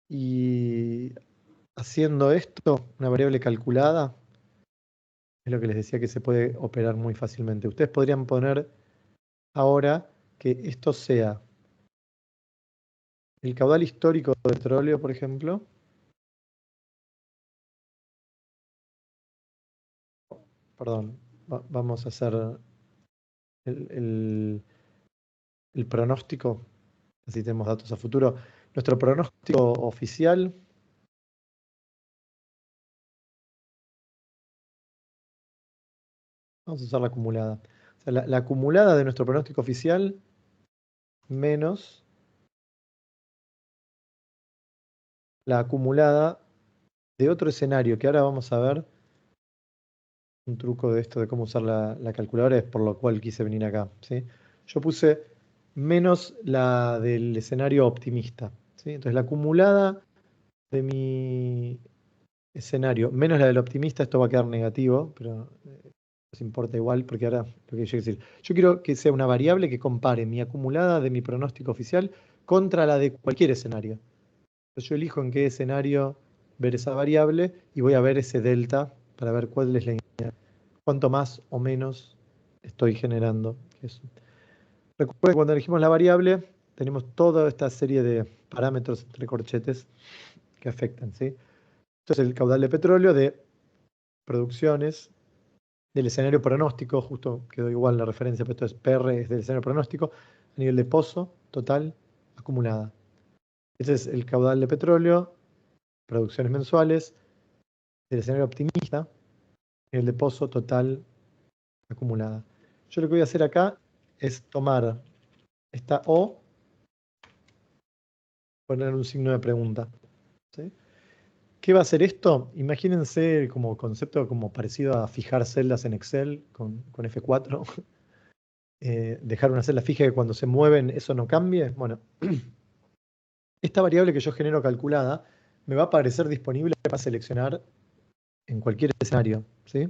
S1: Y haciendo esto, una variable calculada, es lo que les decía que se puede operar muy fácilmente. Ustedes podrían poner ahora que esto sea el caudal histórico de petróleo, por ejemplo. Perdón, vamos a hacer el, el- el pronóstico, así tenemos datos a futuro. Nuestro pronóstico oficial, vamos a usar la acumulada. O sea, la acumulada de nuestro pronóstico oficial menos la acumulada de otro escenario que ahora vamos a ver. Un truco de esto de cómo usar la calculadora es por lo cual quise venir acá, ¿sí? Yo puse menos la del escenario optimista, ¿sí? Entonces la acumulada de mi escenario, menos la del optimista, esto va a quedar negativo, pero nos importa igual, porque ahora lo que yo quiero decir, yo quiero que sea una variable que compare mi acumulada de mi pronóstico oficial contra la de cualquier escenario. Entonces yo elijo en qué escenario ver esa variable y voy a ver ese delta para ver cuál es cuánto más o menos estoy generando eso. Recuerden que cuando elegimos la variable, tenemos toda esta serie de parámetros entre corchetes que afectan, ¿sí? Entonces el caudal de petróleo de producciones del escenario pronóstico, justo quedó igual la referencia, pero esto es PR, es del escenario pronóstico, a nivel de pozo total acumulada. Ese es el caudal de petróleo, producciones mensuales, del escenario optimista, a nivel de pozo total acumulada. Yo lo que voy a hacer acá es tomar esta O, poner un signo de pregunta, ¿sí? ¿Qué va a hacer esto? Imagínense como concepto como parecido a fijar celdas en Excel con F4. Dejar una celda fija que cuando se mueven eso no cambie. Bueno, esta variable que yo genero calculada me va a aparecer disponible para seleccionar en cualquier escenario, ¿sí?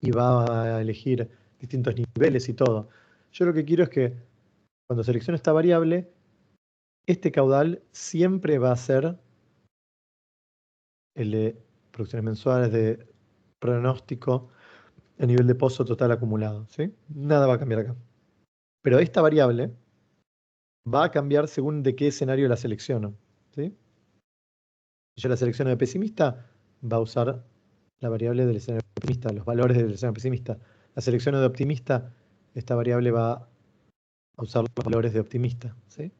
S1: Y va a elegir distintos niveles y todo. Yo lo que quiero es que cuando selecciono esta variable, este caudal siempre va a ser el de producciones mensuales, de pronóstico, a nivel de pozo total acumulado, ¿sí? Nada va a cambiar acá. Pero esta variable va a cambiar según de qué escenario la selecciono, ¿sí? Si yo la selecciono de pesimista, va a usar la variable del escenario pesimista, los valores del escenario pesimista. La selecciono de optimista, esta variable va a usar los valores de optimista, ¿sí?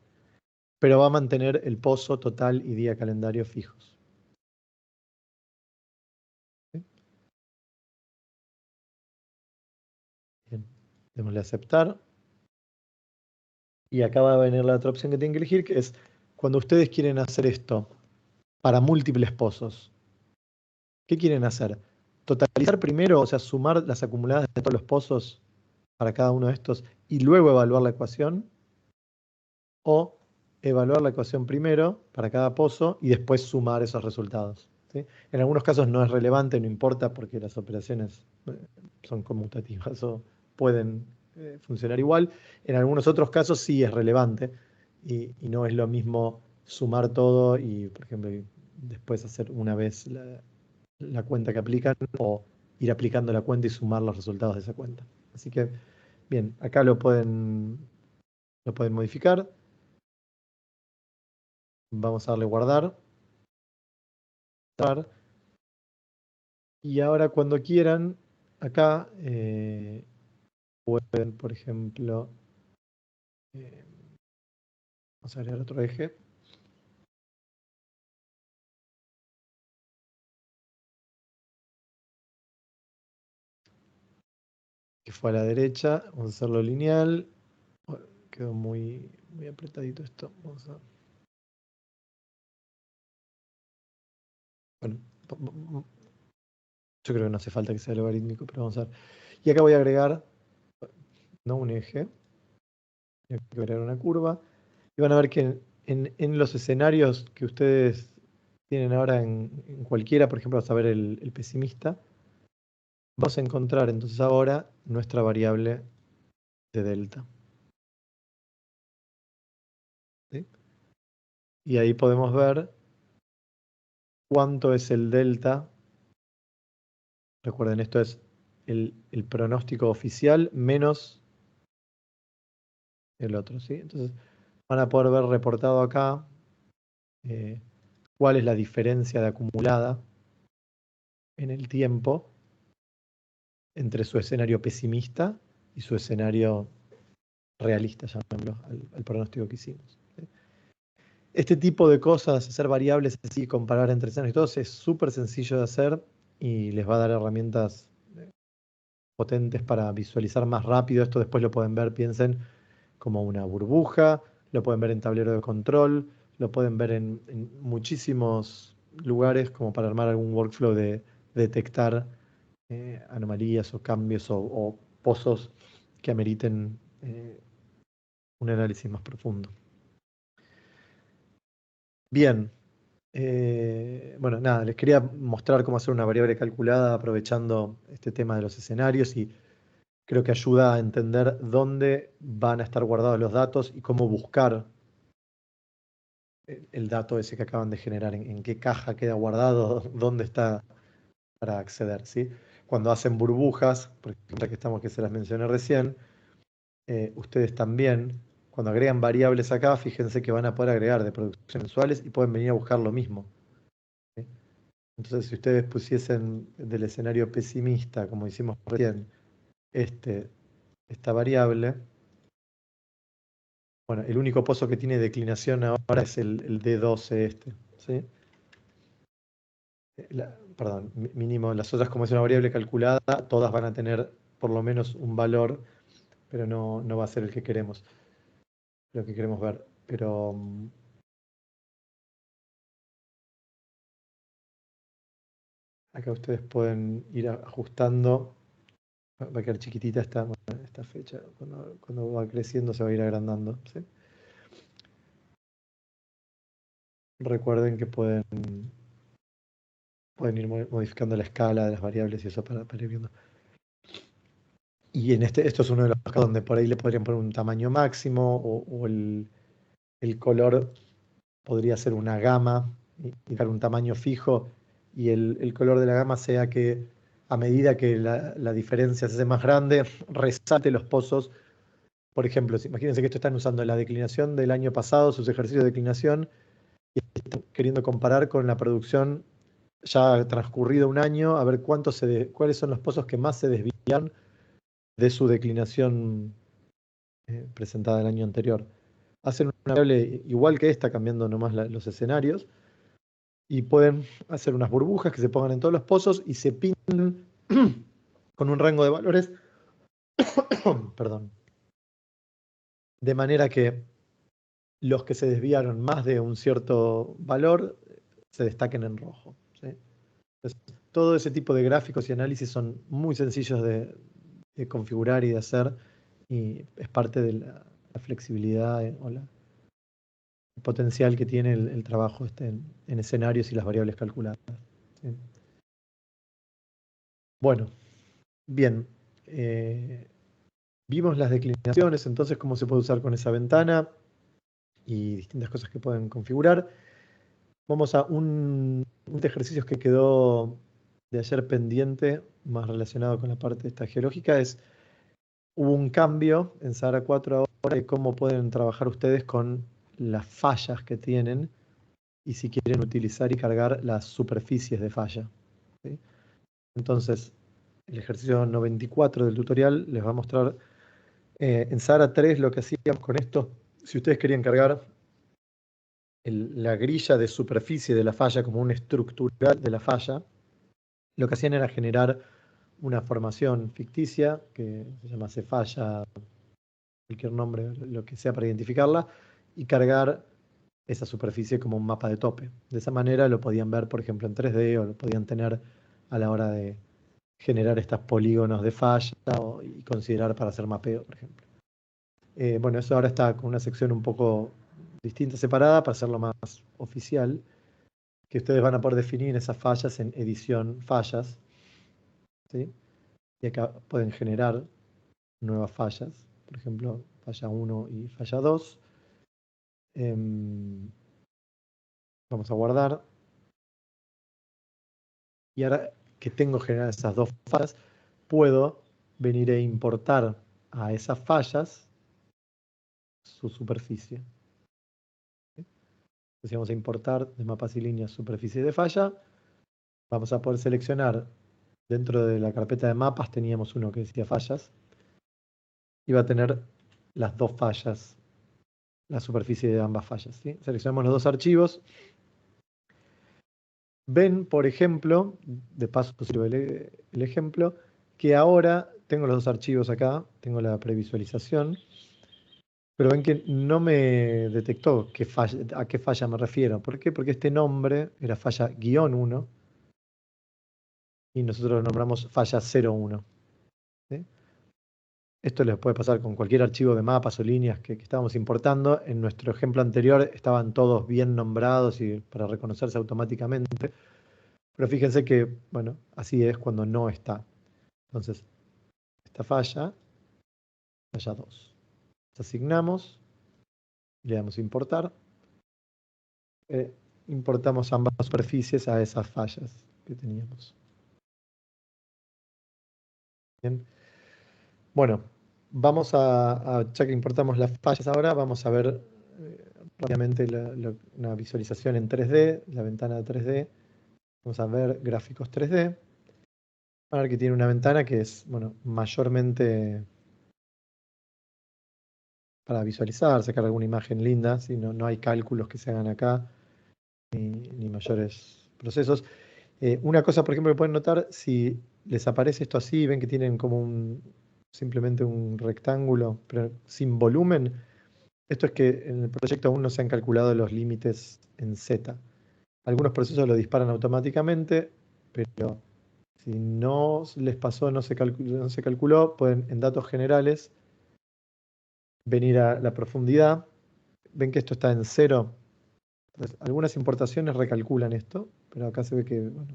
S1: Pero va a mantener el pozo total y día calendario fijos, ¿sí? Bien, démosle a aceptar. Y acá va a venir la otra opción que tienen que elegir, que es cuando ustedes quieren hacer esto para múltiples pozos, ¿qué quieren hacer? Totalizar primero, o sea, sumar las acumuladas de todos los pozos para cada uno de estos y luego evaluar la ecuación, o evaluar la ecuación primero para cada pozo y después sumar esos resultados, ¿sí? En algunos casos no es relevante, no importa porque las operaciones son conmutativas o pueden funcionar igual. En algunos otros casos sí es relevante y no es lo mismo sumar todo y, por ejemplo, después hacer una vez la cuenta que aplican o ir aplicando la cuenta y sumar los resultados de esa cuenta. Así que, bien, acá lo pueden modificar. Vamos a darle guardar. Y ahora cuando quieran, acá pueden, por ejemplo, eh, vamos a agregar otro eje. Que fue a la derecha. Vamos a hacerlo lineal. Bueno, quedó muy apretadito esto. Bueno, yo creo que no hace falta que sea logarítmico, pero vamos a ver. Y acá voy a agregar, no un eje, voy a agregar una curva. Y van a ver que en los escenarios que ustedes tienen ahora en cualquiera, por ejemplo, vamos a ver el pesimista, vamos a encontrar entonces ahora nuestra variable de delta, ¿sí? Y ahí podemos ver cuánto es el delta. Recuerden, esto es el pronóstico oficial menos el otro, ¿sí? Entonces van a poder ver reportado acá eh, cuál es la diferencia de acumulada en el tiempo entre su escenario pesimista y su escenario realista, llamémoslo, al pronóstico que hicimos, ¿sí? Este tipo de cosas, hacer variables así, comparar entre escenarios y todo, es súper sencillo de hacer y les va a dar herramientas potentes para visualizar más rápido. Esto después lo pueden ver, piensen, como una burbuja, lo pueden ver en tablero de control, lo pueden ver en muchísimos lugares como para armar algún workflow de detectar anomalías o cambios o pozos que ameriten un análisis más profundo. Bien. Bueno, nada, les quería mostrar cómo hacer una variable calculada aprovechando este tema de los escenarios y creo que ayuda a entender dónde van a estar guardados los datos y cómo buscar el dato ese que acaban de generar, en qué caja queda guardado, dónde está para acceder, ¿sí? Cuando hacen burbujas, por ejemplo, que estamos que se las mencioné recién, ustedes también, cuando agregan variables acá, fíjense que van a poder agregar de producciones mensuales y pueden venir a buscar lo mismo, ¿sí? Entonces, si ustedes pusiesen del escenario pesimista, como hicimos recién, este, esta variable, bueno, el único pozo que tiene declinación ahora es el D12 este, ¿sí? Perdón, mínimo, las otras como es una variable calculada, todas van a tener por lo menos un valor, pero no va a ser el que queremos, lo que queremos ver. Pero acá ustedes pueden ir ajustando, va a quedar chiquitita esta fecha, cuando va creciendo se va a ir agrandando, ¿sí? Recuerden que pueden ir modificando la escala de las variables y eso para ir viendo. Y esto es uno de los casos donde por ahí le podrían poner un tamaño máximo o el color podría ser una gama, y dar un tamaño fijo y el color de la gama sea que a medida que la diferencia se hace más grande, resalte los pozos. Por ejemplo, imagínense que esto están usando la declinación del año pasado, sus ejercicios de declinación, y están queriendo comparar con la producción ya transcurrido un año, a ver cuáles son los pozos que más se desvían de su declinación presentada el año anterior. Hacen una variable igual que esta, cambiando nomás los escenarios, y pueden hacer unas burbujas que se pongan en todos los pozos y se pinten con un rango de valores, perdón, de manera que los que se desviaron más de un cierto valor se destaquen en rojo, ¿sí? Entonces, todo ese tipo de gráficos y análisis son muy sencillos de configurar y de hacer, y es parte de la flexibilidad o el potencial que tiene el trabajo en escenarios y las variables calculadas, ¿sí? Bueno, bien. Vimos las declinaciones, entonces cómo se puede usar con esa ventana y distintas cosas que pueden configurar. Vamos a un de ejercicios que quedó de ayer pendiente, más relacionado con la parte esta geológica, hubo un cambio en Sahara 4 ahora de cómo pueden trabajar ustedes con las fallas que tienen y si quieren utilizar y cargar las superficies de falla, ¿sí? Entonces, el ejercicio 94 del tutorial les va a mostrar en Sahara 3 lo que hacíamos con esto. Si ustedes querían cargar la grilla de superficie de la falla como un estructural de la falla, lo que hacían era generar una formación ficticia que se llama cefalla, cualquier nombre, lo que sea para identificarla, y cargar esa superficie como un mapa de tope. De esa manera lo podían ver, por ejemplo, en 3D o lo podían tener a la hora de generar estos polígonos de falla y considerar para hacer mapeo, por ejemplo. Bueno, eso ahora está con una sección un poco distinta, separada, para hacerlo más oficial, que ustedes van a poder definir esas fallas en edición fallas, ¿sí? Y acá pueden generar nuevas fallas, por ejemplo, falla 1 y falla 2. Vamos a guardar. Y ahora que tengo generadas esas dos fallas, puedo venir e importar a esas fallas su superficie. Entonces vamos a importar de mapas y líneas superficie de falla. Vamos a poder seleccionar, dentro de la carpeta de mapas teníamos uno que decía fallas, y va a tener las dos fallas, la superficie de ambas fallas, ¿sí? Seleccionamos los dos archivos. Ven, por ejemplo, de paso sirve el ejemplo, que ahora tengo los dos archivos acá, tengo la previsualización, pero ven que no me detectó a qué falla me refiero. ¿Por qué? Porque este nombre era falla -1 y nosotros lo nombramos falla 01, ¿sí? Esto les puede pasar con cualquier archivo de mapas o líneas que estábamos importando. En nuestro ejemplo anterior estaban todos bien nombrados y para reconocerse automáticamente. Pero fíjense que, bueno, así es cuando no está. Entonces, esta falla 2. Asignamos, le damos importar. Importamos ambas superficies a esas fallas que teníamos. Bien. Bueno, vamos ya que importamos las fallas ahora, vamos a ver rápidamente una visualización en 3D, la ventana de 3D. Vamos a ver gráficos 3D. Van a ver que tiene una ventana que es, bueno, mayormente para visualizar, sacar alguna imagen linda, ¿sí? No hay cálculos que se hagan acá, ni mayores procesos. Una cosa, por ejemplo, que pueden notar, si les aparece esto así, ven que tienen como simplemente un rectángulo, pero sin volumen. Esto es que en el proyecto aún no se han calculado los límites en Z. Algunos procesos lo disparan automáticamente, pero si no les pasó, no se calculó, pueden en datos generales venir a la profundidad. Ven que esto está en 0. Entonces, algunas importaciones recalculan esto, pero acá se ve que bueno,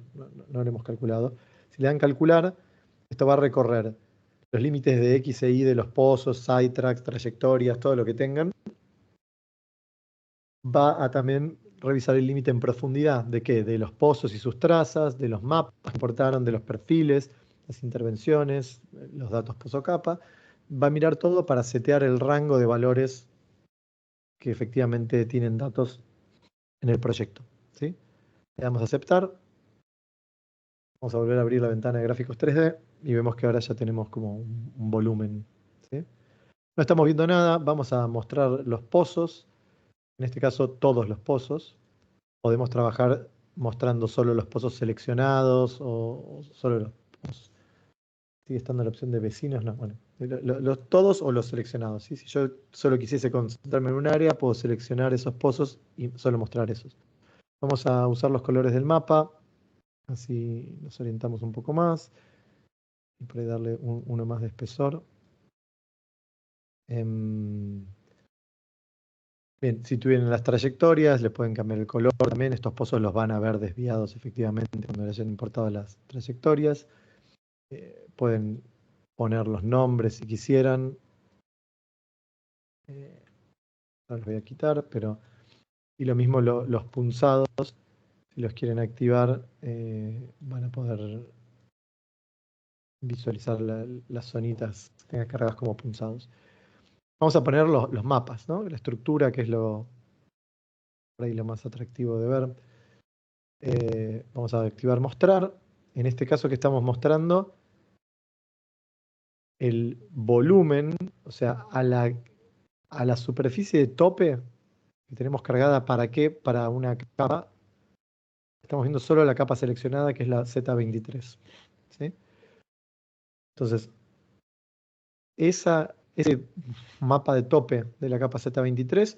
S1: no lo hemos calculado. Si le dan calcular, esto va a recorrer los límites de X e Y de los pozos, sidetracks, trayectorias, todo lo que tengan. Va a también revisar el límite en profundidad. ¿De qué? De los pozos y sus trazas, de los mapas que importaron, de los perfiles, las intervenciones, los datos pozo capa. Va a mirar todo para setear el rango de valores que efectivamente tienen datos en el proyecto. ¿Sí? Le damos a aceptar. Vamos a volver a abrir la ventana de gráficos 3D y vemos que ahora ya tenemos como un volumen. ¿Sí? No estamos viendo nada. Vamos a mostrar los pozos. En este caso, todos los pozos. Podemos trabajar mostrando solo los pozos seleccionados o solo los pozos. Sigue estando la opción de vecinos, no, bueno, todos o los seleccionados. ¿Sí? Si yo solo quisiese concentrarme en un área, puedo seleccionar esos pozos y solo mostrar esos. Vamos a usar los colores del mapa, así nos orientamos un poco más. Y por ahí darle uno más de espesor. Bien, si tuvieran las trayectorias, le pueden cambiar el color también. Estos pozos los van a ver desviados efectivamente cuando le hayan importado las trayectorias. Pueden poner los nombres si quisieran. No los voy a quitar, pero... Y lo mismo los punzados, si los quieren activar, van a poder visualizar las zonitas que tengan cargadas como punzados. Vamos a poner los mapas, ¿no? La estructura, que es por ahí lo más atractivo de ver. Vamos a activar mostrar. En este caso que estamos mostrando el volumen, o sea, a la superficie de tope que tenemos cargada, ¿para qué? Para una capa. Estamos viendo solo la capa seleccionada, que es la Z23. ¿Sí? Entonces, ese mapa de tope de la capa Z23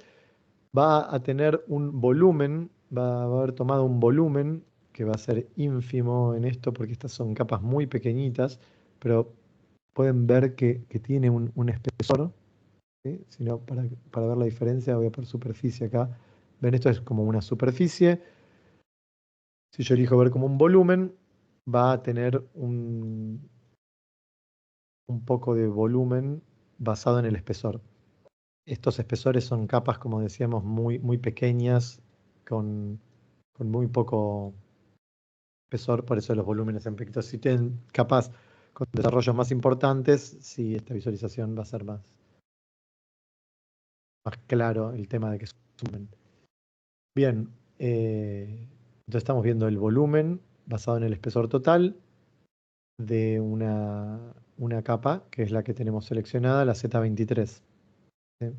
S1: va a tener un volumen, va a haber tomado un volumen que va a ser ínfimo en esto, porque estas son capas muy pequeñitas, pero pueden ver que tiene un espesor. ¿Sí? Si no, para ver la diferencia, voy a poner superficie acá. Ven, esto es como una superficie. Si yo elijo ver como un volumen, va a tener un poco de volumen basado en el espesor. Estos espesores son capas, como decíamos, muy, muy pequeñas, con muy poco espesor, por eso los volúmenes son pequeños. Si tienen capas con desarrollos más importantes, sí, esta visualización va a ser más claro el tema de que sumen. Bien, entonces estamos viendo el volumen basado en el espesor total de una capa, que es la que tenemos seleccionada, la Z23. ¿Sí?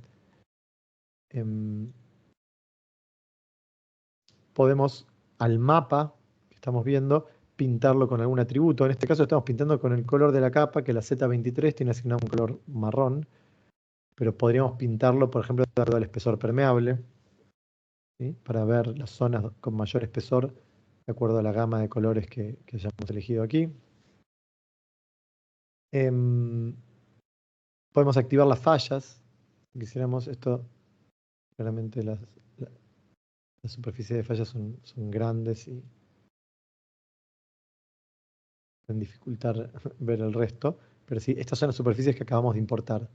S1: Podemos al mapa que estamos viendo pintarlo con algún atributo. En este caso estamos pintando con el color de la capa, que la Z23 tiene asignado un color marrón, pero podríamos pintarlo, por ejemplo, de acuerdo al espesor permeable, ¿sí? Para ver las zonas con mayor espesor, de acuerdo a la gama de colores que hayamos elegido aquí. Podemos activar las fallas. Si quisiéramos esto, claramente las superficies de fallas son grandes y pueden dificultar ver el resto. Pero sí, estas son las superficies que acabamos de importar.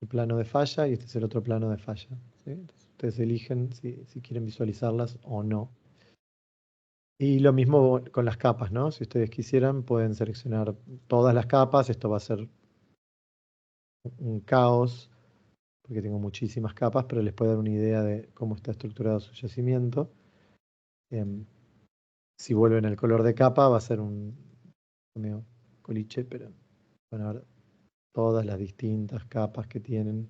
S1: El plano de falla y este es el otro plano de falla. ¿Sí? Entonces, ustedes eligen si quieren visualizarlas o no. Y lo mismo con las capas, ¿no? Si ustedes quisieran, pueden seleccionar todas las capas. Esto va a ser un caos, porque tengo muchísimas capas, pero les puede dar una idea de cómo está estructurado su yacimiento. Si vuelven al color de capa, va a ser un medio coliche, pero van a ver todas las distintas capas que tienen.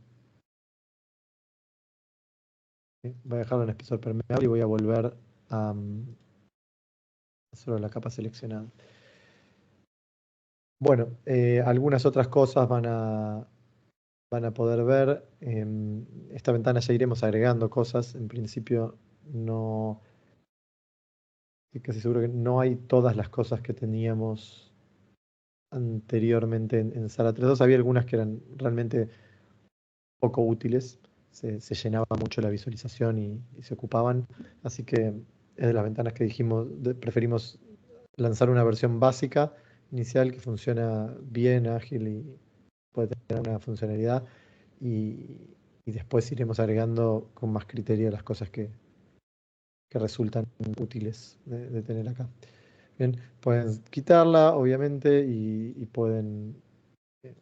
S1: ¿Sí? Voy a dejarlo en espesor permeable y voy a volver a solo la capa seleccionada. Bueno, algunas otras cosas van a poder ver. En esta ventana ya iremos agregando cosas. En principio no, estoy casi seguro que no hay todas las cosas que teníamos anteriormente en Sala 3.2. Había algunas que eran realmente poco útiles. Se llenaba mucho la visualización y se ocupaban. Así que es de las ventanas que dijimos, preferimos lanzar una versión básica inicial que funciona bien, ágil y puede tener una funcionalidad. Y después iremos agregando con más criterio las cosas que resultan útiles de tener acá. Bien, pueden quitarla, obviamente, y pueden eh,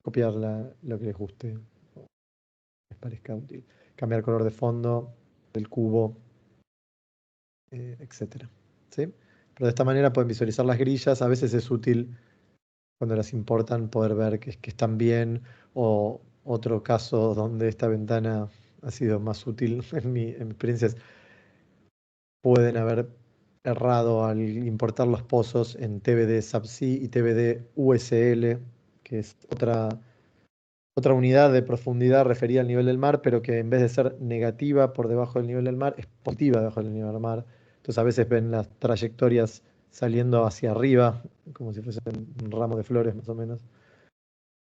S1: copiar lo que les guste o les parezca útil. Cambiar color de fondo del cubo, etc. ¿Sí? Pero de esta manera pueden visualizar las grillas. A veces es útil cuando las importan poder ver que están bien, o otro caso donde esta ventana ha sido más útil en mi experiencia es pueden haber errado al importar los pozos en TBD Subsea y TBD USL, que es otra unidad de profundidad referida al nivel del mar, pero que en vez de ser negativa por debajo del nivel del mar, es positiva debajo del nivel del mar. Entonces a veces ven las trayectorias saliendo hacia arriba, como si fuese un ramo de flores más o menos.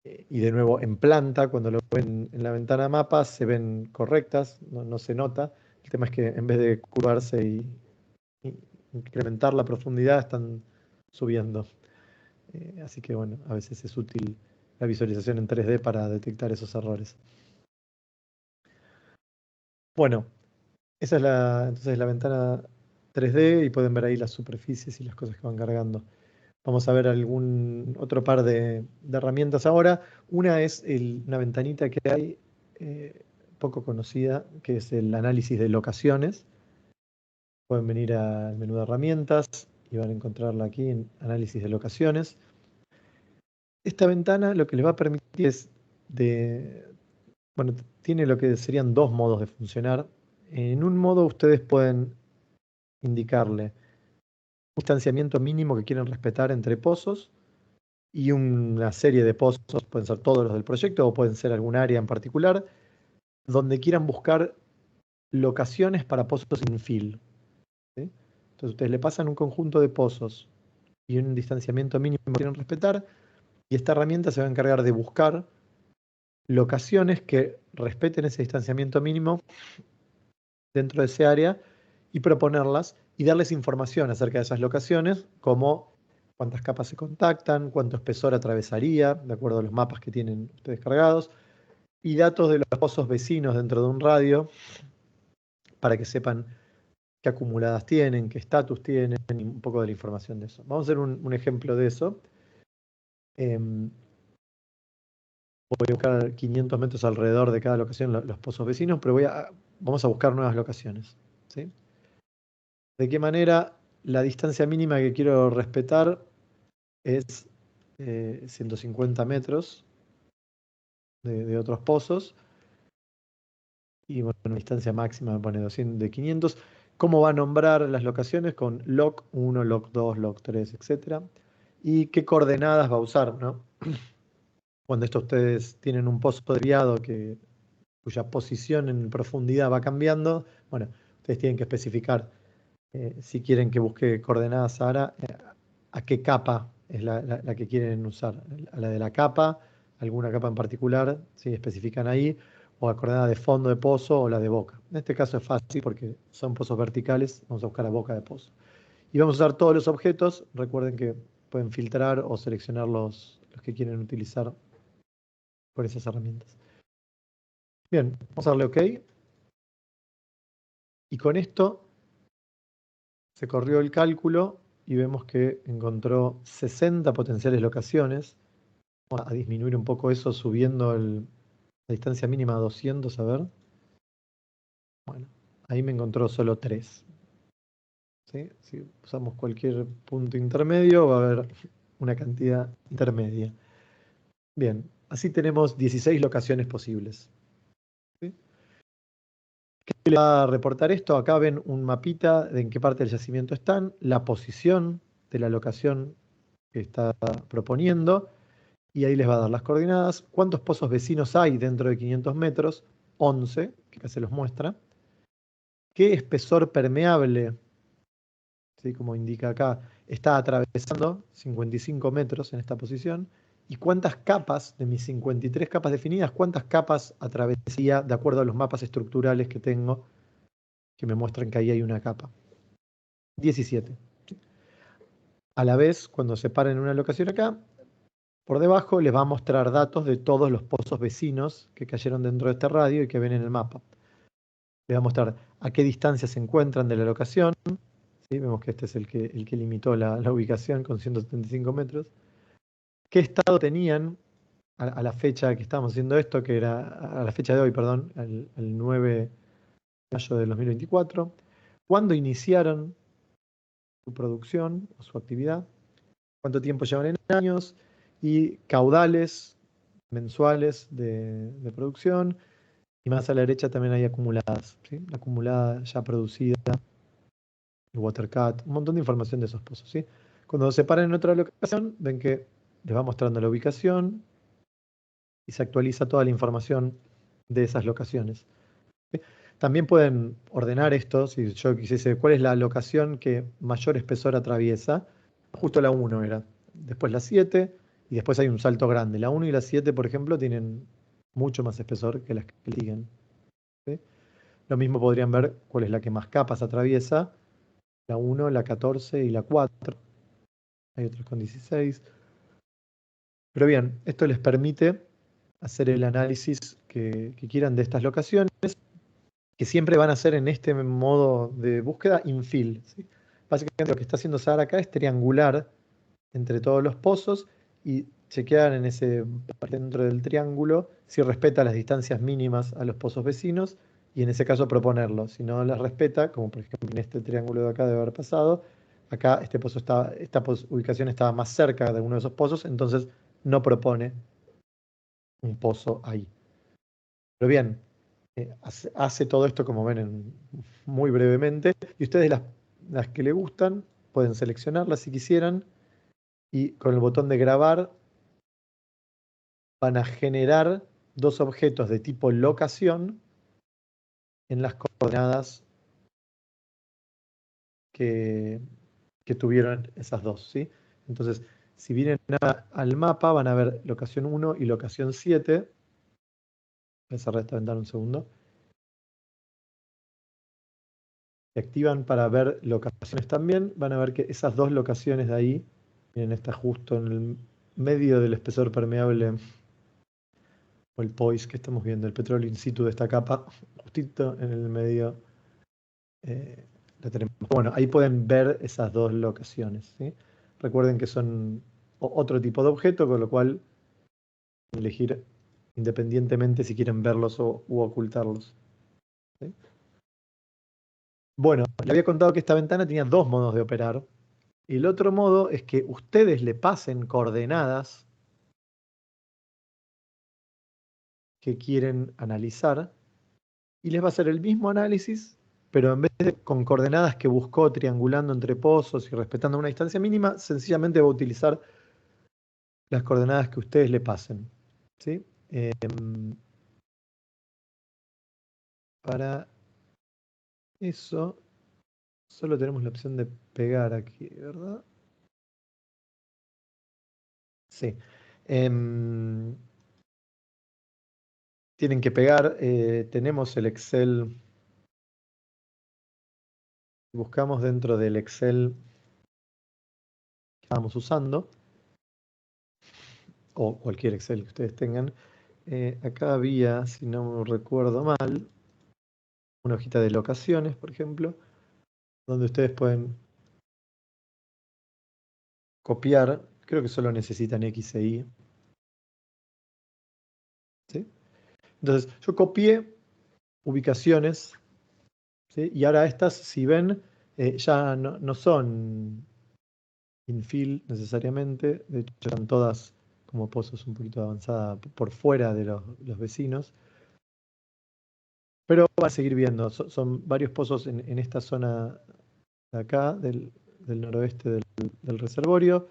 S1: Y de nuevo en planta, cuando lo ven en la ventana de mapas, se ven correctas, no se nota. El tema es que en vez de curvarse y incrementar la profundidad, están subiendo. Así que bueno, a veces es útil la visualización en 3D para detectar esos errores. Bueno, esa es entonces la ventana 3D y pueden ver ahí las superficies y las cosas que van cargando. Vamos a ver algún otro par de herramientas ahora. Una es una ventanita que hay, poco conocida, que es el análisis de locaciones. Pueden venir al menú de herramientas y van a encontrarla aquí en análisis de locaciones. Esta ventana lo que les va a permitir es bueno, tiene lo que serían dos modos de funcionar. En un modo ustedes pueden indicarle un distanciamiento mínimo que quieren respetar entre pozos y una serie de pozos, pueden ser todos los del proyecto o pueden ser algún área en particular, donde quieran buscar locaciones para pozos infill. ¿Sí? Entonces ustedes le pasan un conjunto de pozos y un distanciamiento mínimo que quieren respetar, y esta herramienta se va a encargar de buscar locaciones que respeten ese distanciamiento mínimo dentro de ese área y proponerlas y darles información acerca de esas locaciones, como cuántas capas se contactan, cuánto espesor atravesaría, de acuerdo a los mapas que tienen ustedes cargados, y datos de los pozos vecinos dentro de un radio, para que sepan qué acumuladas tienen, qué estatus tienen, y un poco de la información de eso. Vamos a hacer un ejemplo de eso. Voy a buscar 500 metros alrededor de cada locación los pozos vecinos, pero vamos a buscar nuevas locaciones. ¿Sí? ¿De qué manera? La distancia mínima que quiero respetar es 150 metros de otros pozos. Y bueno, una distancia máxima me pone 200 de 500. ¿Cómo va a nombrar las locaciones? Con log 1, log 2, log 3, etc. ¿Y qué coordenadas va a usar? ¿No? Cuando esto ustedes tienen un pozo desviado cuya posición en profundidad va cambiando, bueno, ustedes tienen que especificar si quieren que busque coordenadas ahora, a qué capa es la que quieren usar. A la de la capa, alguna capa en particular, ¿sí? Especifican ahí, o la coordenada de fondo de pozo o la de boca. En este caso es fácil porque son pozos verticales, vamos a buscar la boca de pozo. Y vamos a usar todos los objetos, recuerden que pueden filtrar o seleccionar los que quieren utilizar por esas herramientas. Bien, vamos a darle OK. Y con esto se corrió el cálculo y vemos que encontró 60 potenciales locaciones. Vamos a disminuir un poco eso subiendo la distancia mínima a 200, a ver. Bueno, ahí me encontró solo 3. ¿Sí? Si usamos cualquier punto intermedio, va a haber una cantidad intermedia. Bien, así tenemos 16 locaciones posibles. ¿Sí? ¿Qué le va a reportar esto? Acá ven un mapita de en qué parte del yacimiento están, la posición de la locación que está proponiendo, y ahí les va a dar las coordenadas. ¿Cuántos pozos vecinos hay dentro de 500 metros? 11, que acá se los muestra. ¿Qué espesor permeable, ¿sí? Como indica acá, está atravesando 55 metros en esta posición? ¿Y cuántas capas, de mis 53 capas definidas, cuántas capas atravesaría de acuerdo a los mapas estructurales que tengo, que me muestran que ahí hay una capa? 17. A la vez, cuando se paren en una locación acá, por debajo les va a mostrar datos de todos los pozos vecinos que cayeron dentro de este radio y que ven en el mapa. Les va a mostrar a qué distancia se encuentran de la locación. ¿Sí? Vemos que este es el que limitó la ubicación con 175 metros. ¿Qué estado tenían a la fecha que estábamos haciendo esto, que era a la fecha de hoy, perdón, al 9 de mayo del 2024? ¿Cuándo iniciaron su producción o su actividad? ¿Cuánto tiempo llevan en años? Y caudales mensuales de producción. Y más a la derecha también hay acumuladas, ¿sí? La acumulada ya producida, el watercat, un montón de información de esos pozos, ¿sí? Cuando se paran en otra locación, ven que les va mostrando la ubicación y se actualiza toda la información de esas locaciones. ¿Sí? También pueden ordenar esto, si yo quisiese, ¿cuál es la locación que mayor espesor atraviesa? Justo la 1 era, después la 7, y después hay un salto grande. La 1 y la 7, por ejemplo, tienen mucho más espesor que las que siguen. ¿Sí? Lo mismo podrían ver cuál es la que más capas atraviesa, la 1, la 14 y la 4. Hay otros con 16. Pero bien, esto les permite hacer el análisis que quieran de estas locaciones, que siempre van a ser en este modo de búsqueda infill, ¿sí? Básicamente lo que está haciendo Sara acá es triangular entre todos los pozos y chequear en ese dentro del triángulo si respeta las distancias mínimas a los pozos vecinos y en ese caso proponerlo. Si no las respeta, como por ejemplo en este triángulo de acá debe haber pasado, acá este pozo esta ubicación estaba más cerca de uno de esos pozos, entonces no propone un pozo ahí. Pero bien, hace todo esto como ven muy brevemente y ustedes las que le gustan pueden seleccionarlas si quisieran y con el botón de grabar van a generar dos objetos de tipo locación en las coordenadas que, que tuvieron esas dos, ¿sí? Entonces, si vienen al mapa, van a ver locación 1 y locación 7. Voy a cerrar esta ventana un segundo. Si activan para ver locaciones también, van a ver que esas dos locaciones de ahí, miren, está justo en el medio del espesor permeable o el POIS que estamos viendo, el petróleo in situ de esta capa, justito en el medio. eh, la tenemos. Bueno, ahí pueden ver esas dos locaciones, ¿sí? Recuerden que son otro tipo de objeto, con lo cual elegir independientemente si quieren verlos u ocultarlos. ¿Sí? Bueno, le había contado que esta ventana tenía dos modos de operar. El otro modo es que ustedes le pasen coordenadas que quieren analizar y les va a hacer el mismo análisis, pero en vez de con coordenadas que buscó triangulando entre pozos y respetando una distancia mínima, sencillamente va a utilizar las coordenadas que ustedes le pasen. ¿Sí? Para eso solo tenemos la opción de pegar aquí, ¿verdad? Sí. Em, Tienen que pegar, tenemos el Excel, buscamos dentro del Excel que estábamos usando, o cualquier Excel que ustedes tengan. Acá había, si no recuerdo mal, una hojita de locaciones, por ejemplo, donde ustedes pueden copiar, creo que solo necesitan X e Y, ¿sí? Entonces, yo copié ubicaciones, ¿sí? Y ahora estas, si ven, ya no son infill necesariamente, de hecho están todas como pozos un poquito avanzada por fuera de los vecinos, pero van a seguir viendo, son varios pozos en esta zona de acá, del noroeste del reservorio,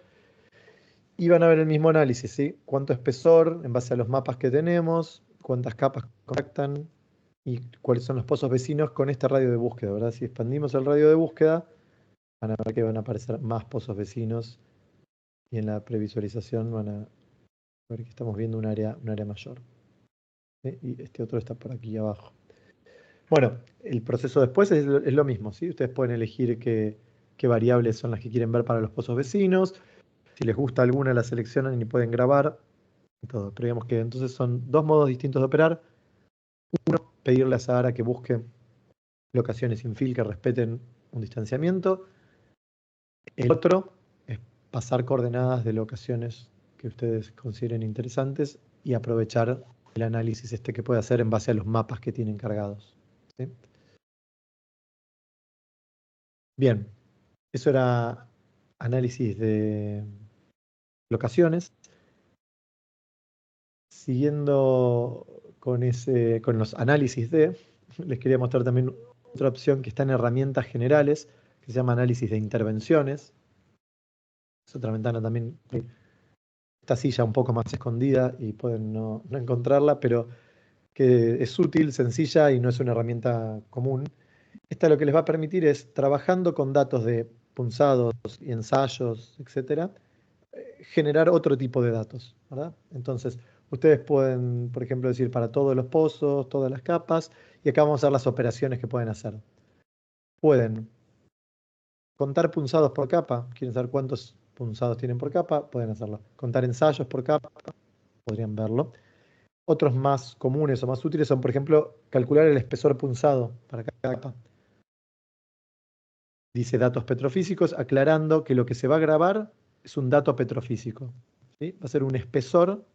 S1: y van a ver el mismo análisis, ¿sí? Cuánto espesor en base a los mapas que tenemos, cuántas capas conectan y cuáles son los pozos vecinos con este radio de búsqueda, ¿verdad? Si expandimos el radio de búsqueda, van a ver que van a aparecer más pozos vecinos y en la previsualización van a ver que estamos viendo un área mayor, ¿sí? Y este otro está por aquí abajo. Bueno, el proceso después es lo mismo, ¿sí? Ustedes pueden elegir qué variables son las que quieren ver para los pozos vecinos. Si les gusta alguna, la seleccionan y pueden grabar y todo. Pero digamos que entonces son dos modos distintos de operar. Uno, pedirle a Sahara que busque locaciones infill que respeten un distanciamiento. El otro es pasar coordenadas de locaciones que ustedes consideren interesantes y aprovechar el análisis que puede hacer en base a los mapas que tienen cargados, ¿sí? Bien, eso era análisis de locaciones. Siguiendo con los análisis les quería mostrar también otra opción que está en herramientas generales, que se llama análisis de intervenciones. Es otra ventana también, esta silla un poco más escondida y pueden no encontrarla, pero que es útil, sencilla y no es una herramienta común. Esta lo que les va a permitir es, trabajando con datos de punzados y ensayos, etcétera, generar otro tipo de datos, ¿verdad? Entonces, ustedes pueden, por ejemplo, decir para todos los pozos, todas las capas, y acá vamos a ver las operaciones que pueden hacer. Pueden contar punzados por capa, quieren saber cuántos punzados tienen por capa, pueden hacerlo. Contar ensayos por capa, podrían verlo. Otros más comunes o más útiles son, por ejemplo, calcular el espesor punzado para cada capa. Dice datos petrofísicos, aclarando que lo que se va a grabar es un dato petrofísico, ¿sí? Va a ser un espesor,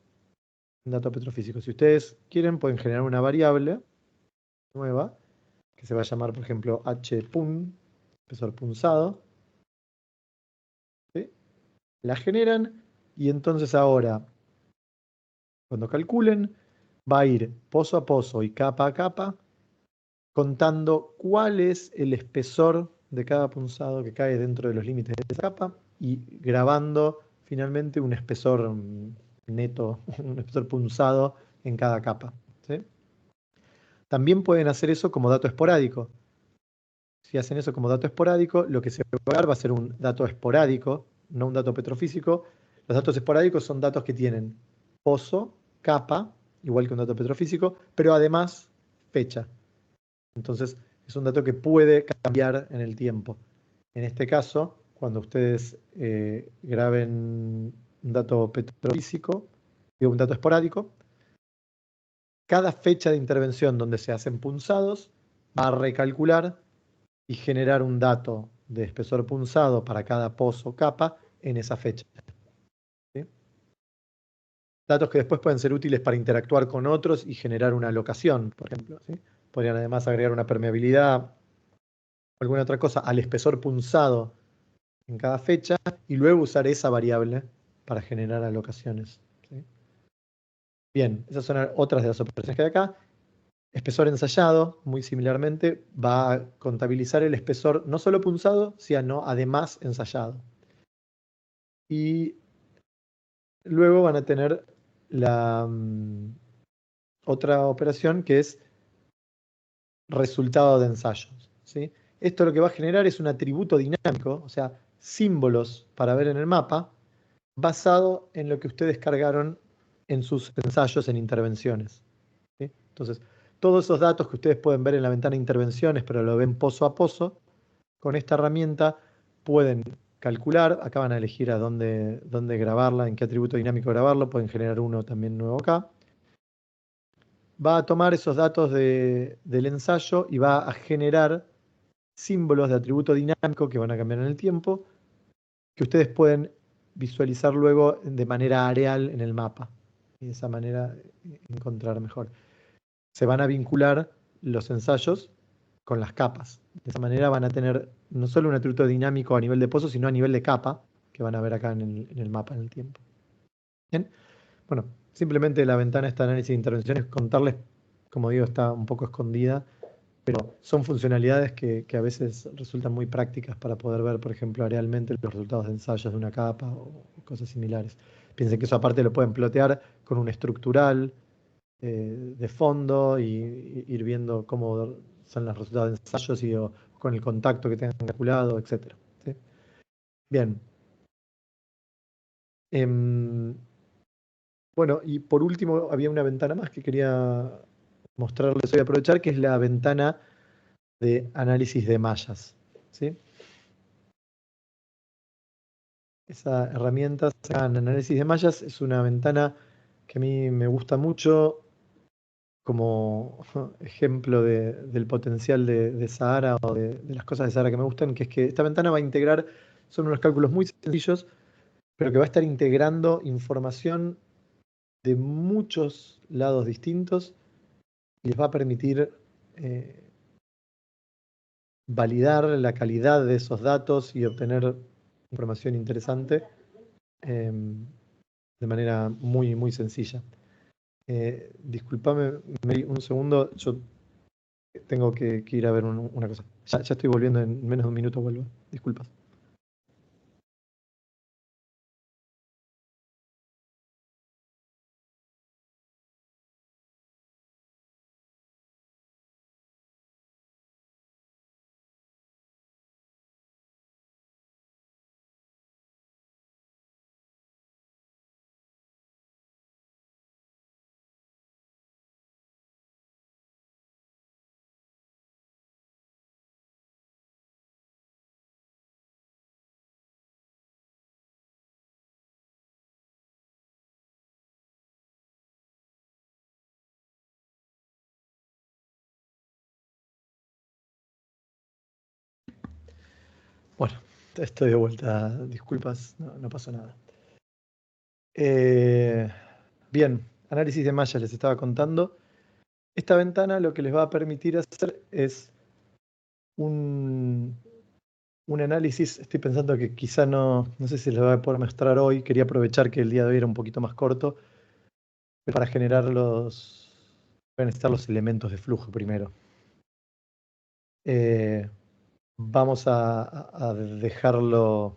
S1: un dato petrofísico. Si ustedes quieren, pueden generar una variable nueva que se va a llamar, por ejemplo, hpun, espesor punzado, ¿sí? La generan y entonces ahora, cuando calculen, va a ir pozo a pozo y capa a capa, contando cuál es el espesor de cada punzado que cae dentro de los límites de esa capa y grabando finalmente un espesor neto, un espesor punzado en cada capa, ¿sí? También pueden hacer eso como dato esporádico. Si hacen eso como dato esporádico, lo que se va a dar va a ser un dato esporádico, no un dato petrofísico. Los datos esporádicos son datos que tienen pozo, capa, igual que un dato petrofísico, pero además fecha. Entonces, es un dato que puede cambiar en el tiempo. En este caso, cuando ustedes graben un dato petrofísico, digo, un dato esporádico, cada fecha de intervención donde se hacen punzados va a recalcular y generar un dato de espesor punzado para cada pozo o capa en esa fecha, ¿sí? Datos que después pueden ser útiles para interactuar con otros y generar una locación, por ejemplo, ¿sí? Podrían además agregar una permeabilidad o alguna otra cosa al espesor punzado en cada fecha y luego usar esa variable para generar alocaciones, ¿sí? Bien, esas son otras de las operaciones que hay acá. Espesor ensayado, muy similarmente, va a contabilizar el espesor no solo punzado, sino además ensayado. Y luego van a tener la otra operación que es resultado de ensayos, ¿sí? Esto lo que va a generar es un atributo dinámico, o sea, símbolos para ver en el mapa, basado en lo que ustedes cargaron en sus ensayos en intervenciones. ¿Sí? Entonces, todos esos datos que ustedes pueden ver en la ventana de intervenciones, pero lo ven pozo a pozo, con esta herramienta pueden calcular, acá van a elegir a dónde grabarla, en qué atributo dinámico grabarlo, pueden generar uno también nuevo acá. Va a tomar esos datos del ensayo y va a generar símbolos de atributo dinámico que van a cambiar en el tiempo, que ustedes pueden visualizar luego de manera areal en el mapa. Y de esa manera encontrar mejor. Se van a vincular los ensayos con las capas. De esa manera van a tener no solo un atributo dinámico a nivel de pozo, sino a nivel de capa, que van a ver acá en el mapa en el tiempo. ¿Bien? Bueno, simplemente la ventana esta de análisis de intervenciones, contarles, como digo, está un poco escondida, pero son funcionalidades que a veces resultan muy prácticas para poder ver, por ejemplo, realmente los resultados de ensayos de una capa o cosas similares. Piensen que eso aparte lo pueden plotear con un estructural de fondo y ir viendo cómo son los resultados de ensayos o con el contacto que tengan calculado, etc. ¿Sí? Bien. Bueno, y por último había una ventana más que quería mostrarles hoy, aprovechar, que es la ventana de análisis de mallas. ¿Sí? Esa herramienta en análisis de mallas es una ventana que a mí me gusta mucho como ejemplo del potencial de Sahara o de las cosas de Sahara que me gustan, que es que esta ventana va a integrar, son unos cálculos muy sencillos, pero que va a estar integrando información de muchos lados distintos y les va a permitir eh, validar la calidad de esos datos y obtener información interesante de manera muy, muy sencilla. Disculpame Mary, un segundo, yo tengo que ir a ver una cosa. Ya estoy volviendo, en menos de un minuto vuelvo. Disculpas. Bueno, estoy de vuelta. Disculpas, no pasó nada. Eh, bien, análisis de mallas les estaba contando. Esta ventana lo que les va a permitir hacer es un, un análisis. Estoy pensando que quizá no sé si les voy a poder mostrar hoy. Quería aprovechar que el día de hoy era un poquito más corto, pero para generar voy a necesitar los elementos de flujo primero. Vamos a dejarlo